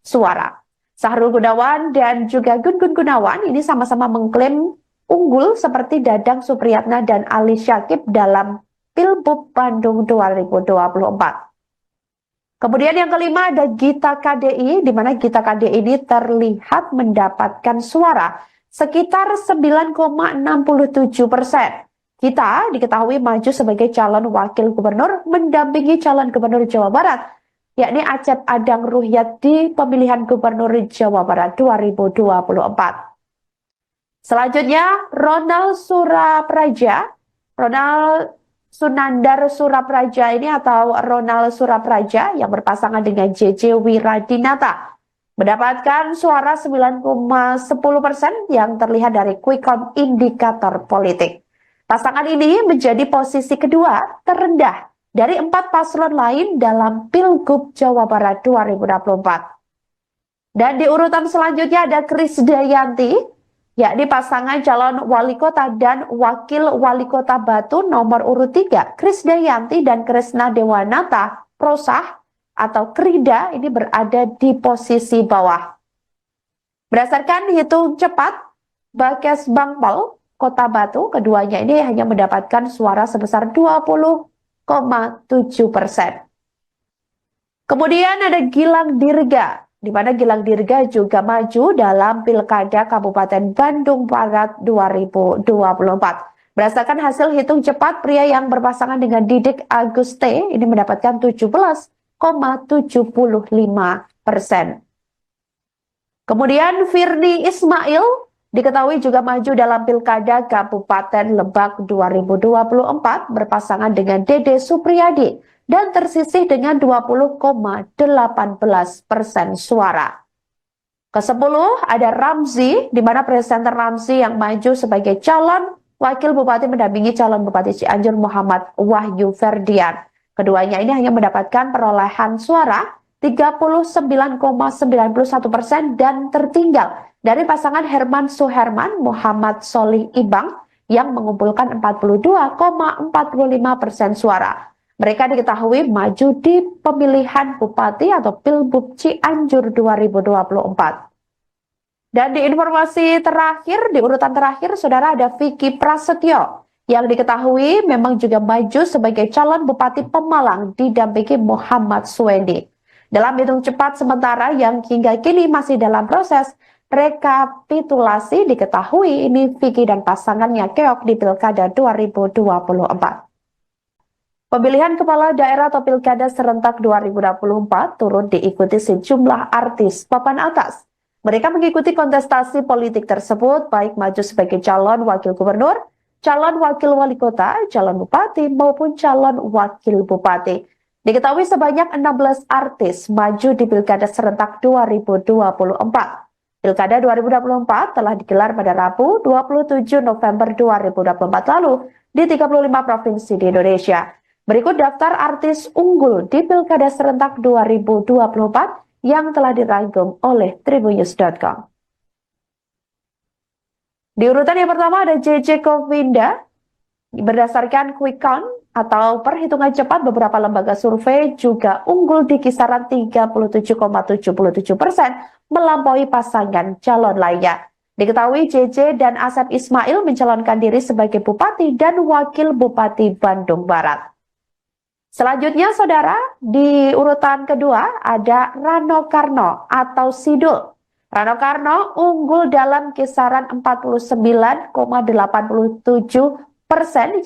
suara. Sahrul Gunawan dan juga Gun Gun Gunawan ini sama-sama mengklaim unggul seperti Dadang Supriyatna dan Ali Syakib dalam Pilbub Bandung 2024. Kemudian yang kelima ada Gita KDI, di mana Gita KDI ini terlihat mendapatkan suara sekitar 9,67%. Gita diketahui maju sebagai calon wakil gubernur mendampingi calon gubernur Jawa Barat, yakni Acep Adang Ruhyat di pemilihan gubernur Jawa Barat 2024. Selanjutnya Ronald Sunandar Surapraja ini atau Ronald Surapraja yang berpasangan dengan JJ Wiradinata mendapatkan suara 9,10% yang terlihat dari quick count indikator politik. Pasangan ini menjadi posisi kedua terendah dari 4 paslon lain dalam Pilgub Jawa Barat 2024. Dan di urutan selanjutnya ada Krisdayanti, yakni pasangan calon wali kota dan wakil wali kota Batu nomor urut 3. Krisdayanti dan Kresna Dewanata Prosah atau Krida ini berada di posisi bawah. Berdasarkan hitung cepat Bakes Bangpol Kota Batu, keduanya ini hanya mendapatkan suara sebesar 20,7%. Kemudian ada Gilang Dirga, di mana Gilang Dirga juga maju dalam Pilkada Kabupaten Bandung Barat 2024. Berdasarkan hasil hitung cepat, pria yang berpasangan dengan Didik Aguste ini mendapatkan 17,75%. Kemudian Firly Ismail diketahui juga maju dalam Pilkada Kabupaten Lebak 2024 berpasangan dengan Dede Supriyadi dan tersisih dengan 20,18% suara. Ke-10 ada Ramzi, di mana presenter Ramzi yang maju sebagai calon Wakil Bupati mendampingi calon Bupati Cianjur Muhammad Wahyu Ferdian. Keduanya ini hanya mendapatkan perolehan suara 39,91% dan tertinggal dari pasangan Herman Suherman Muhammad Solih Ibang yang mengumpulkan 42,45% suara. Mereka diketahui maju di pemilihan Bupati atau Pilbub Cianjur 2024. Dan di informasi terakhir, di urutan terakhir, saudara, ada Vicky Prasetyo yang diketahui memang juga maju sebagai calon Bupati Pemalang didampingi Muhammad Suwendi. Dalam hitung cepat sementara yang hingga kini masih dalam proses rekapitulasi, diketahui ini Vicky dan pasangannya keok di Pilkada 2024. Pemilihan kepala daerah atau Pilkada serentak 2024 turut diikuti sejumlah artis papan atas. Mereka mengikuti kontestasi politik tersebut baik maju sebagai calon wakil gubernur, calon wakil wali kota, calon bupati maupun calon wakil bupati. Diketahui sebanyak 16 artis maju di Pilkada serentak 2024. Pilkada 2024 telah digelar pada Rabu 27 November 2024 lalu di 35 provinsi di Indonesia. Berikut daftar artis unggul di Pilkada serentak 2024 yang telah dirangkum oleh Tribunnews.com. Di urutan yang pertama ada JJ Kovinda. Berdasarkan quick count atau perhitungan cepat, beberapa lembaga survei juga unggul di kisaran 37,77% melampaui pasangan calon lainnya. Diketahui JJ dan Asep Ismail mencalonkan diri sebagai Bupati dan Wakil Bupati Bandung Barat. Selanjutnya, saudara, di urutan kedua ada Rano Karno atau Sidul. Rano Karno unggul dalam kisaran 49,87%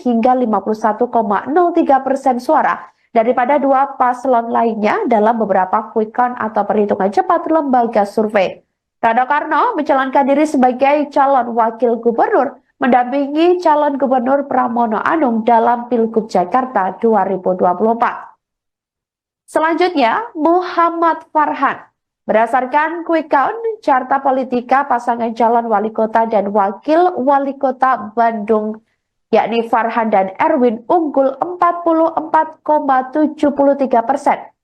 hingga 51,03% suara daripada dua paslon lainnya dalam beberapa quick count atau perhitungan cepat lembaga survei. Rano Karno mencalonkan diri sebagai calon wakil gubernur mendampingi calon gubernur Pramono Anung dalam Pilgub Jakarta 2024. Selanjutnya, Muhammad Farhan. Berdasarkan quick count, carta politika pasangan calon wali kota dan wakil wali kota Bandung, yakni Farhan dan Erwin, unggul 44,73%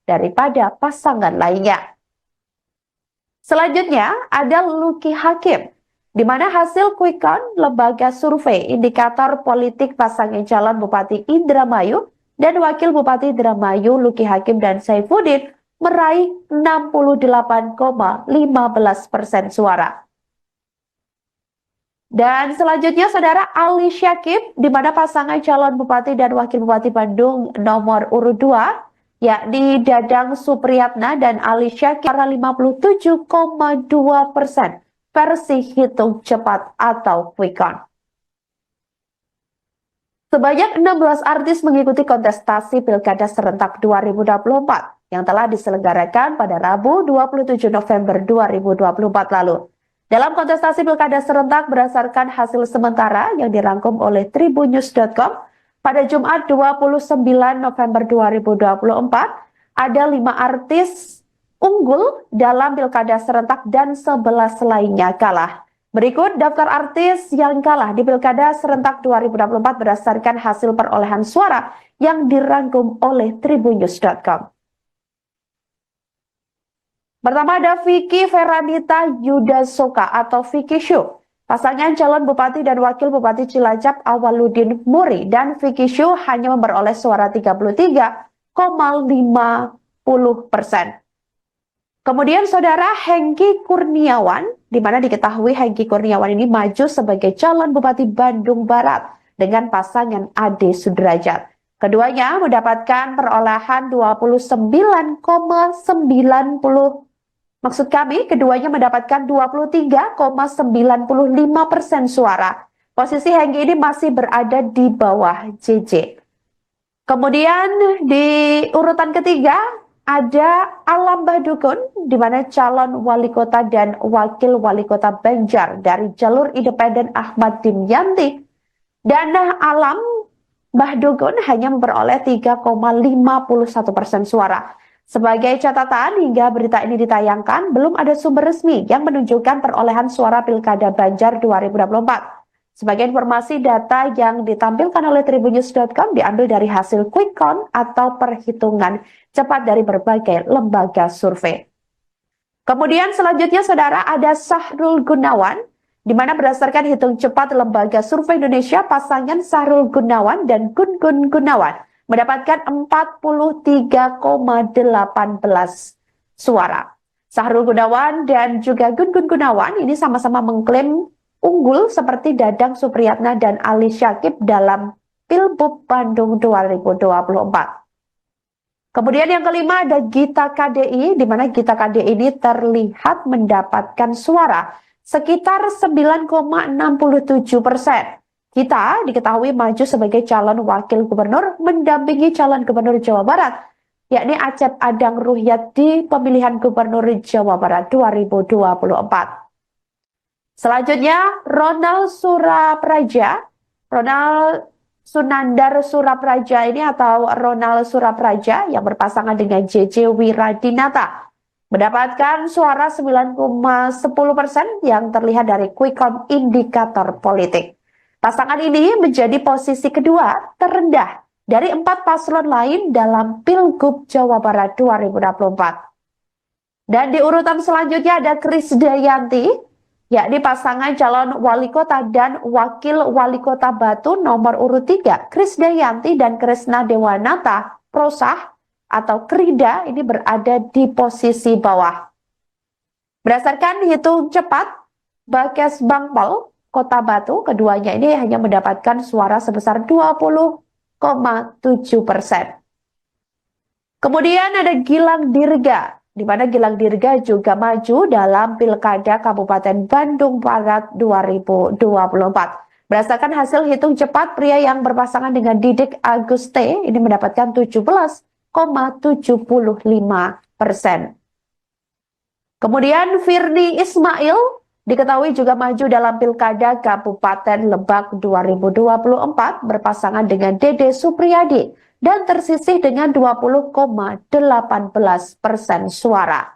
daripada pasangan lainnya. Selanjutnya, ada Luki Hakim, di mana hasil quick count lembaga survei indikator politik pasangan calon Bupati Indramayu dan Wakil Bupati Indramayu Luki Hakim dan Saifuddin meraih 68,15% suara. Dan selanjutnya, saudara, Ali Syakib, di mana pasangan calon Bupati dan Wakil Bupati Bandung nomor urut 2, yakni Dadang Supriyatna dan Ali Syakib, 57,2%. versi hitung cepat atau quick count. Sebanyak 16 artis mengikuti kontestasi Pilkada serentak 2024 yang telah diselenggarakan pada Rabu 27 November 2024 lalu. Dalam kontestasi Pilkada serentak berdasarkan hasil sementara yang dirangkum oleh Tribunnews.com pada Jumat 29 November 2024, ada 5 artis unggul dalam Pilkada serentak dan 11 lainnya kalah. Berikut daftar artis yang kalah di Pilkada serentak 2024 berdasarkan hasil perolehan suara yang dirangkum oleh Tribunnews.com. Pertama ada Vicky Feranita Yudasoka atau Vicky Shu. Pasangan calon Bupati dan Wakil Bupati Cilacap Awaludin Muri dan Vicky Shu hanya memperoleh suara 33,50%. Kemudian saudara Hengki Kurniawan, di mana diketahui Hengki Kurniawan ini maju sebagai calon Bupati Bandung Barat dengan pasangan Ade Sudrajat. Keduanya mendapatkan perolehan keduanya mendapatkan 23,95% suara. Posisi Hengki ini masih berada di bawah JJ. Kemudian di urutan ketiga ada Alam Bahdukun, di mana calon wali kota dan wakil wali kota Banjar dari jalur independen Ahmad Dimyanti. Dan Alam Bahdukun hanya memperoleh 3,51% suara. Sebagai catatan, hingga berita ini ditayangkan, belum ada sumber resmi yang menunjukkan perolehan suara Pilkada Banjar 2024. Sebagai informasi, data yang ditampilkan oleh tribunnews.com diambil dari hasil quick count atau perhitungan cepat dari berbagai lembaga survei. Kemudian selanjutnya saudara ada Sahrul Gunawan, di mana berdasarkan hitung cepat lembaga survei Indonesia, pasangan Sahrul Gunawan dan Gun Gun Gunawan mendapatkan 43,18 suara. Sahrul Gunawan dan juga Gun Gun Gunawan ini sama-sama mengklaim unggul seperti Dadang Supriyatna dan Ali Syakib dalam Pilbub Bandung 2024. Kemudian yang kelima ada Gita KDI, di mana Gita KDI ini terlihat mendapatkan suara sekitar 9,67%. Gita diketahui maju sebagai calon wakil gubernur mendampingi calon gubernur Jawa Barat, yakni Acep Adang Ruhyat di pemilihan gubernur Jawa Barat 2024. Selanjutnya, Ronald Sunandar Surapraja ini atau Ronald Surapraja yang berpasangan dengan JJ Wiradinata mendapatkan suara 9,10% yang terlihat dari quick count indikator politik. Pasangan ini menjadi posisi kedua terendah dari 4 paslon lain dalam Pilgub Jawa Barat 2024. Dan di urutan selanjutnya ada Krisdayanti, yakni pasangan calon wali kota dan wakil wali kota Batu nomor urut 3, Krisdayanti dan Kresna Dewanata Prosah atau Krida ini berada di posisi bawah. Berdasarkan hitung cepat Bakes Bangpol Kota Batu, keduanya ini hanya mendapatkan suara sebesar 20,7%. Kemudian ada Gilang Dirga, di mana Gilang Dirga juga maju dalam Pilkada Kabupaten Bandung Barat 2024. Berdasarkan hasil hitung cepat, pria yang berpasangan dengan Didik Aguste ini mendapatkan 17,75%. Kemudian Firly Ismail diketahui juga maju dalam Pilkada Kabupaten Lebak 2024 berpasangan dengan Dede Supriyadi dan tersisih dengan 20,18% suara.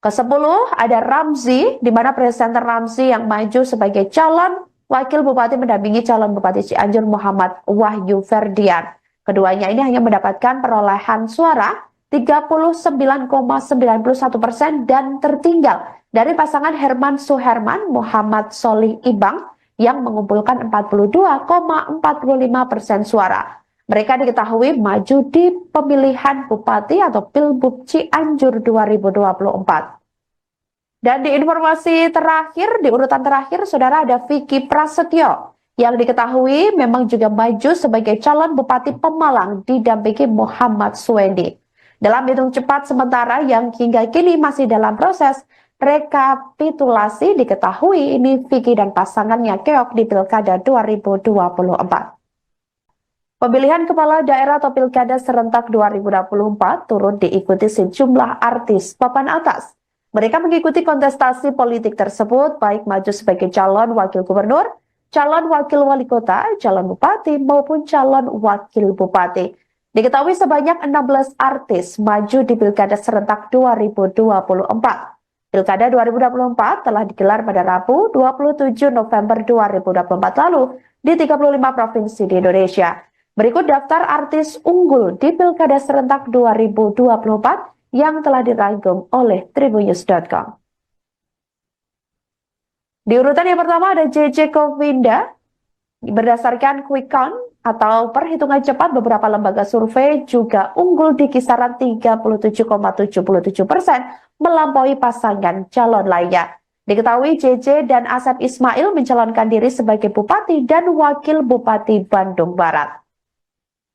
Ke-10 ada Ramzi, di mana presenter Ramzi yang maju sebagai calon wakil bupati mendampingi calon bupati Cianjur Muhammad Wahyu Ferdian. Keduanya ini hanya mendapatkan perolehan suara 39,91% dan tertinggal dari pasangan Herman Suherman Muhammad Solih Ibang yang mengumpulkan 42,45% suara. Mereka diketahui maju di pemilihan bupati atau Pilbub Cianjur 2024. Dan di informasi terakhir, di urutan terakhir, saudara ada Vicky Prasetyo yang diketahui memang juga maju sebagai calon bupati Pemalang didampingi Muhammad Suwendi. Dalam hitung cepat sementara yang hingga kini masih dalam proses rekapitulasi, diketahui ini Vicky dan pasangannya keok di Pilkada 2024. Pemilihan kepala daerah atau Pilkada serentak 2024 turut diikuti sejumlah artis papan atas. Mereka mengikuti kontestasi politik tersebut baik maju sebagai calon wakil gubernur, calon wakil wali kota, calon bupati maupun calon wakil bupati. Diketahui sebanyak 16 artis maju di Pilkada serentak 2024. Pilkada 2024 telah digelar pada Rabu 27 November 2024 lalu di 35 provinsi di Indonesia. Berikut daftar artis unggul di Pilkada serentak 2024 yang telah dirangkum oleh tribunnews.com. Di urutan yang pertama ada JJ Kovinda. Berdasarkan quick count atau perhitungan cepat, beberapa lembaga survei juga unggul di kisaran 37,77% melampaui pasangan calon lainnya. Diketahui JJ dan Asep Ismail mencalonkan diri sebagai bupati dan wakil bupati Bandung Barat.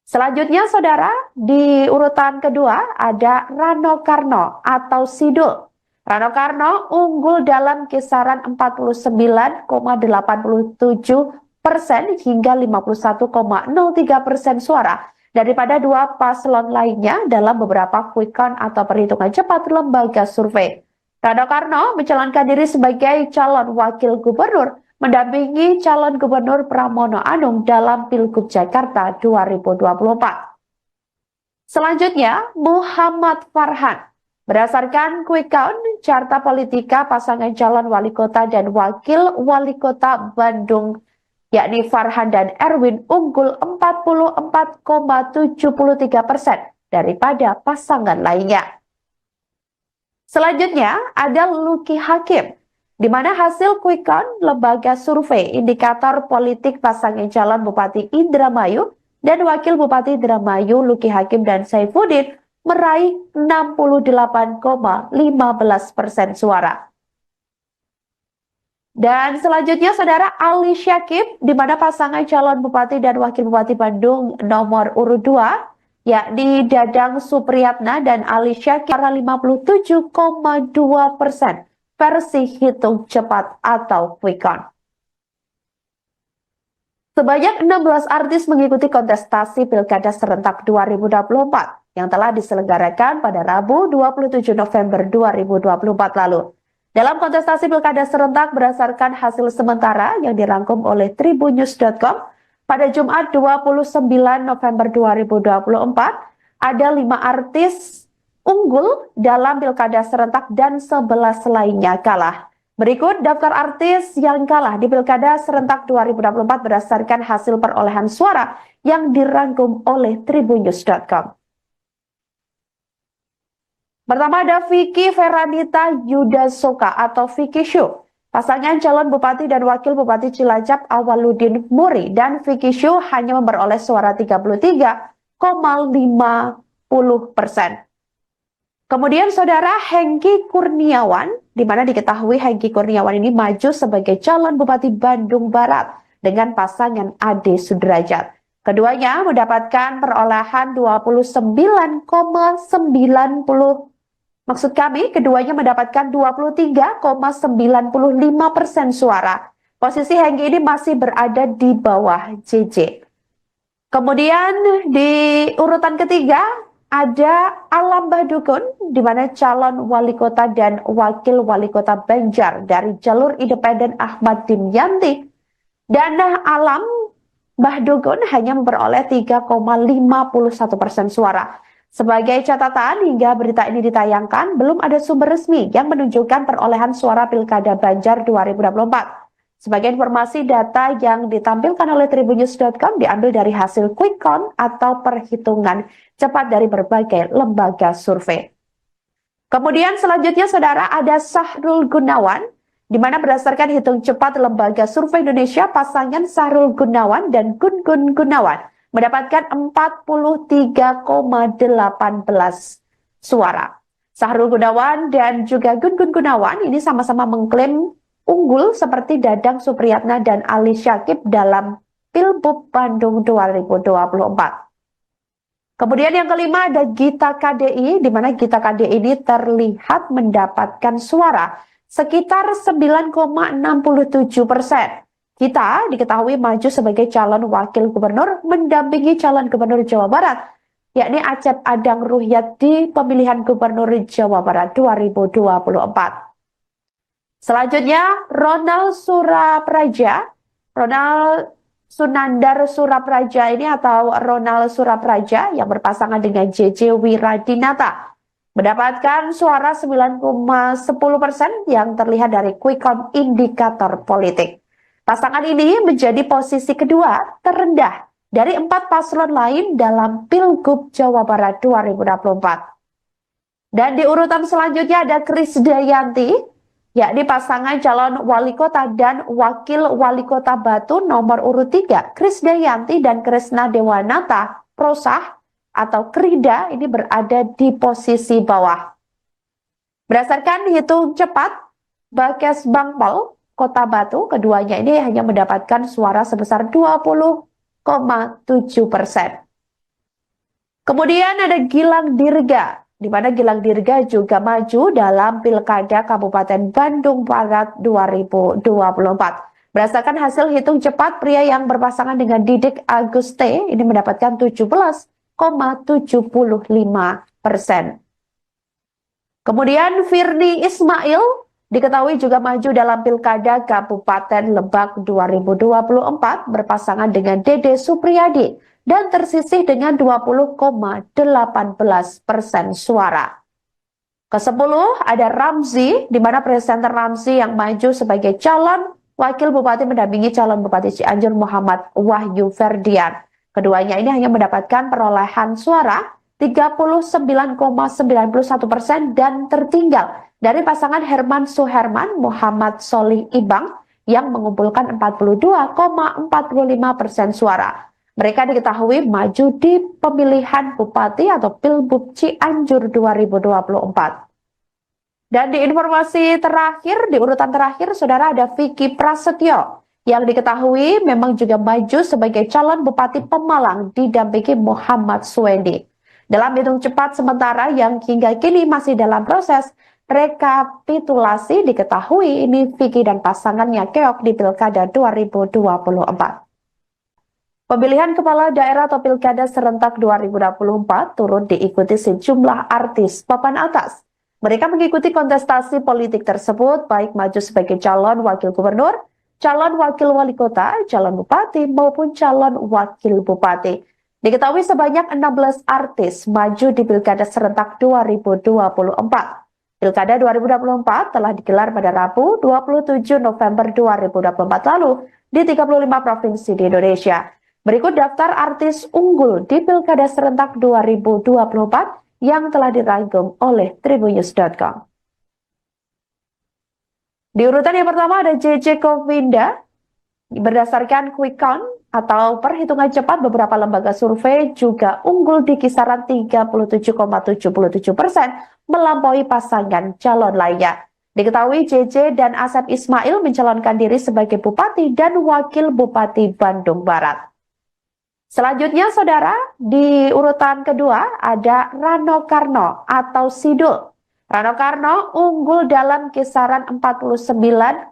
Selanjutnya saudara, di urutan kedua ada Rano Karno atau Sidul. Rano Karno unggul dalam kisaran 49,87% hingga 51,03% suara daripada dua paslon lainnya dalam beberapa quick count atau perhitungan cepat lembaga survei. Rano Karno mencalonkan diri sebagai calon wakil gubernur mendampingi calon gubernur Pramono Anung dalam Pilgub Jakarta 2024. Selanjutnya, Muhammad Farhan. Berdasarkan quick count, Carta Politika pasangan calon wali kota dan wakil wali kota Bandung yakni Farhan dan Erwin unggul 44,73% daripada pasangan lainnya. Selanjutnya ada Luki Hakim, di mana hasil quick count lembaga survei indikator politik pasangan calon Bupati Indramayu dan Wakil Bupati Indramayu Luki Hakim dan Saifuddin meraih 68,15% suara. Dan selanjutnya saudara Ali Syakib, di mana pasangan calon Bupati dan Wakil Bupati Bandung nomor urut 2, yakni Dadang Supriyatna dan Ali Syakib, 57,2% versi hitung cepat atau quick count. Sebanyak 16 artis mengikuti kontestasi Pilkada Serentak 2024 yang telah diselenggarakan pada Rabu 27 November 2024 lalu. Dalam kontestasi Pilkada Serentak berdasarkan hasil sementara yang dirangkum oleh tribunnews.com pada Jumat 29 November 2024, ada 5 artis unggul dalam Pilkada Serentak dan 11 lainnya kalah. Berikut daftar artis yang kalah di Pilkada Serentak 2024 berdasarkan hasil perolehan suara yang dirangkum oleh tribunnews.com. Pertama ada Vicky Feranita Yudasoka atau Vicky Shu. Pasangan calon Bupati dan Wakil Bupati Cilacap Awaludin Muri dan Vicky Shu hanya memperoleh suara 33,50%. Kemudian saudara Hengki Kurniawan, di mana diketahui Hengki Kurniawan ini maju sebagai calon Bupati Bandung Barat dengan pasangan Ade Sudrajat. Keduanya mendapatkan perolehan keduanya mendapatkan 23,95% suara. Posisi Hengki ini masih berada di bawah JJ. Kemudian di urutan ketiga ada Alam Bahdukun, di mana calon wali kota dan wakil wali kota Banjar dari jalur independen Ahmad Dimyanti. Dan Alam Bahdukun hanya memperoleh 3,51% suara. Sebagai catatan, hingga berita ini ditayangkan, belum ada sumber resmi yang menunjukkan perolehan suara Pilkada Banjar 2024. Sebagai informasi, data yang ditampilkan oleh tribunnews.com diambil dari hasil quick count atau perhitungan cepat dari berbagai lembaga survei. Kemudian selanjutnya saudara ada Sahrul Gunawan, di mana berdasarkan hitung cepat lembaga survei Indonesia, pasangan Sahrul Gunawan dan Gun Gun Gunawan mendapatkan 43,18 suara. Sahrul Gunawan dan juga Gun Gun Gunawan ini sama-sama mengklaim unggul seperti Dadang Supriyatna dan Ali Syakib dalam Pilbub Bandung 2024. Kemudian yang kelima ada Gita KDI, di mana Gita KDI ini terlihat mendapatkan suara sekitar 9,67%. Gita diketahui maju sebagai calon wakil gubernur mendampingi calon gubernur Jawa Barat, yakni Acep Adang Ruhyat di pemilihan gubernur Jawa Barat 2024. Selanjutnya Ronald Sunandar Surapraja ini atau Ronald Surapraja yang berpasangan dengan JJ Wiradinata mendapatkan suara 9,10% yang terlihat dari quick count indikator politik. Pasangan ini menjadi posisi kedua terendah dari 4 paslon lain dalam Pilgub Jawa Barat 2024. Dan di urutan selanjutnya ada Krisdayanti, yakni pasangan calon wali kota dan wakil wali kota Batu nomor urut 3. Krisdayanti dan Kresna Dewanata Prosah atau Krida ini berada di posisi bawah. Berdasarkan hitung cepat Bakes Bangpol Kota Batu, keduanya ini hanya mendapatkan suara sebesar 20,7%. Kemudian ada Gilang Dirga, di mana Gilang Dirga juga maju dalam Pilkada Kabupaten Bandung Barat 2024. Berdasarkan hasil hitung cepat, pria yang berpasangan dengan Didik Aguste ini mendapatkan 17,75%. Kemudian Firly Ismail diketahui juga maju dalam Pilkada Kabupaten Lebak 2024 berpasangan dengan Dede Supriyadi dan tersisih dengan 20,18% suara. Ke-10 ada Ramzi, di mana presenter Ramzi yang maju sebagai calon Wakil Bupati mendampingi calon Bupati Cianjur Muhammad Wahyu Ferdian. Keduanya ini hanya mendapatkan perolehan suara 39,91% dan tertinggal dari pasangan Herman Suherman Muhammad Solih Ibang yang mengumpulkan 42,45% suara. Mereka diketahui maju di pemilihan Bupati atau Pilbub Cianjur 2024. Dan di informasi terakhir, di urutan terakhir, saudara, ada Vicky Prasetyo yang diketahui memang juga maju sebagai calon Bupati Pemalang didampingi Muhammad Suwendi. Dalam hitung cepat sementara yang hingga kini masih dalam proses rekapitulasi, diketahui ini Vicky dan pasangannya keok di Pilkada 2024. Pemilihan kepala daerah atau Pilkada serentak 2024 turut diikuti sejumlah artis papan atas. Mereka mengikuti kontestasi politik tersebut baik maju sebagai calon wakil gubernur, calon wakil wali kota, calon bupati maupun calon wakil bupati. Diketahui sebanyak 16 artis maju di Pilkada serentak 2024. Pilkada 2024 telah digelar pada Rabu 27 November 2024 lalu di 35 provinsi di Indonesia. Berikut daftar artis unggul di Pilkada serentak 2024 yang telah dirangkum oleh Tribunnews.com. Di urutan yang pertama ada JJ Kovinda. Berdasarkan quick count atau perhitungan cepat, beberapa lembaga survei juga unggul di kisaran 37,77% melampaui pasangan calon lainnya. Diketahui JJ dan Asep Ismail mencalonkan diri sebagai Bupati dan Wakil Bupati Bandung Barat. Selanjutnya, saudara, di urutan kedua ada Rano Karno atau Sidul. Rano Karno unggul dalam kisaran 49,87%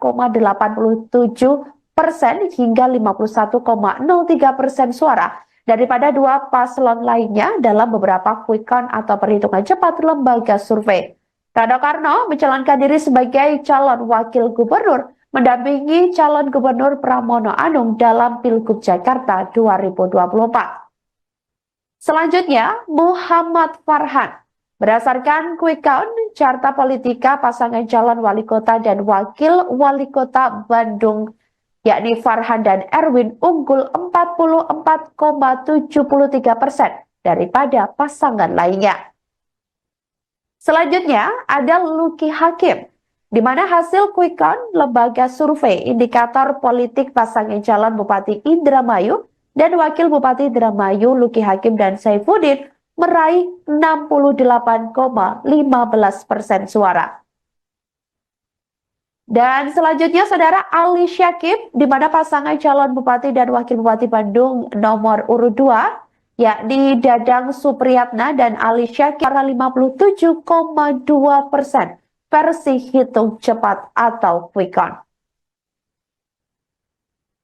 hingga 51,03% suara daripada dua paslon lainnya dalam beberapa quick count atau perhitungan cepat lembaga survei. Rano Karno mencalonkan diri sebagai calon wakil gubernur mendampingi calon gubernur Pramono Anung dalam Pilgub Jakarta 2024. Selanjutnya, Muhammad Farhan. Berdasarkan quick count, carta politika pasangan calon wali kota dan wakil wali kota Bandung, yakni Farhan dan Erwin, unggul 44,73% daripada pasangan lainnya. Selanjutnya, ada Luki Hakim, di mana hasil quick count lembaga survei indikator politik pasangan calon Bupati Indramayu dan Wakil Bupati Indramayu Luki Hakim dan Saifuddin meraih 68,15% suara. Dan selanjutnya, saudara, Ali Syakib, di mana pasangan calon Bupati dan Wakil Bupati Bandung nomor urut 2, yakni Dadang Supriyatna dan Ali Syakib, 57,2%. Versi hitung cepat atau quick count.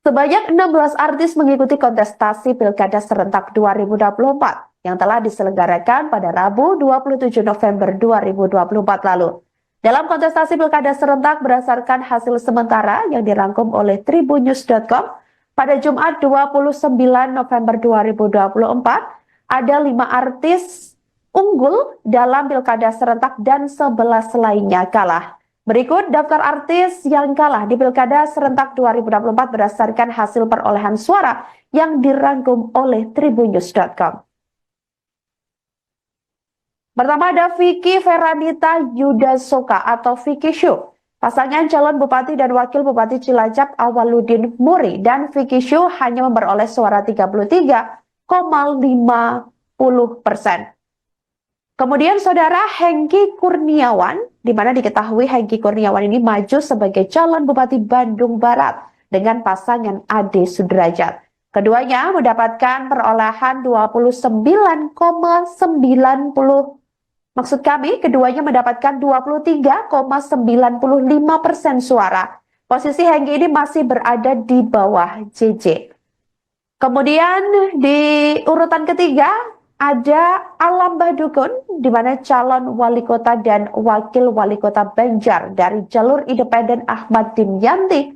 Sebanyak 16 artis mengikuti kontestasi Pilkada serentak 2024 yang telah diselenggarakan pada Rabu 27 November 2024 lalu. Dalam kontestasi Pilkada serentak berdasarkan hasil sementara yang dirangkum oleh Tribunnews.com pada Jumat 29 November 2024, ada 5 artis unggul dalam Pilkada serentak dan 11 lainnya kalah. Berikut daftar artis yang kalah di Pilkada serentak 2024 berdasarkan hasil perolehan suara yang dirangkum oleh Tribunnews.com. Pertama ada Vicky Feranita Yudasoka atau Vicky Shu. Pasangan calon Bupati dan Wakil Bupati Cilacap Awaludin Muri dan Vicky Shu hanya memperoleh suara 33,50%. Kemudian saudara Hengki Kurniawan, di mana diketahui Hengki Kurniawan ini maju sebagai calon Bupati Bandung Barat dengan pasangan Ade Sudrajat. Keduanya mendapatkan perolehan 23,95% suara. Posisi Hengki ini masih berada di bawah JJ. Kemudian di urutan ketiga ada Alam Bahdukun, di mana calon wali kota dan wakil wali kota Banjar dari jalur independen Ahmad Dimyanti.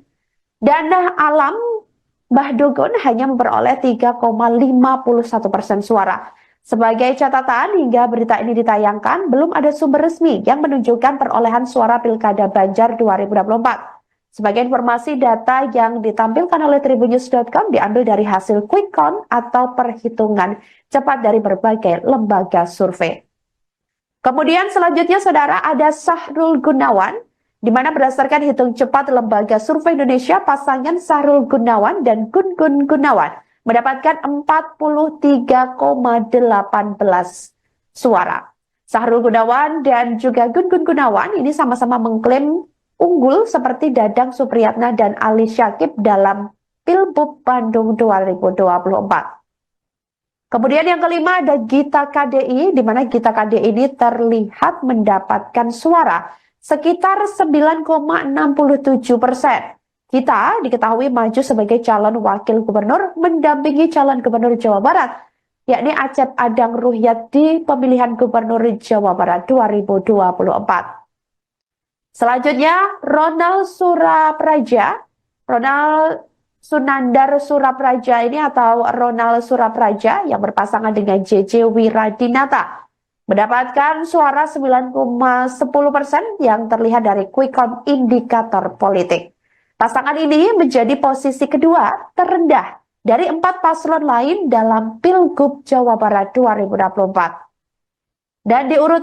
Dan Alam Bahdukun hanya memperoleh 3,51% suara. Sebagai catatan, hingga berita ini ditayangkan, belum ada sumber resmi yang menunjukkan perolehan suara Pilkada Banjar 2024. Sebagai informasi, data yang ditampilkan oleh tribunnews.com diambil dari hasil quick count atau perhitungan cepat dari berbagai lembaga survei. Kemudian selanjutnya saudara ada Sahrul Gunawan, di mana berdasarkan hitung cepat lembaga survei Indonesia, pasangan Sahrul Gunawan dan Gun Gun Gunawan mendapatkan 43,18 suara. Sahrul Gunawan dan juga Gun Gun Gunawan ini sama-sama mengklaim unggul seperti Dadang Supriyatna dan Ali Syakib dalam Pilbub Bandung 2024. Kemudian yang kelima ada Gita KDI, di mana Gita KDI ini terlihat mendapatkan suara sekitar 9,67%. Gita diketahui maju sebagai calon wakil gubernur mendampingi calon gubernur Jawa Barat, yakni Acep Adang Ruhyat di pemilihan gubernur Jawa Barat 2024. Selanjutnya, Ronald Sunandar Surapraja ini atau Ronald Surapraja yang berpasangan dengan JJ Wiradinata mendapatkan suara 9,10% yang terlihat dari quick count indikator politik. Pasangan ini menjadi posisi kedua terendah dari 4 paslon lain dalam Pilgub Jawa Barat 2024. Dan di urutan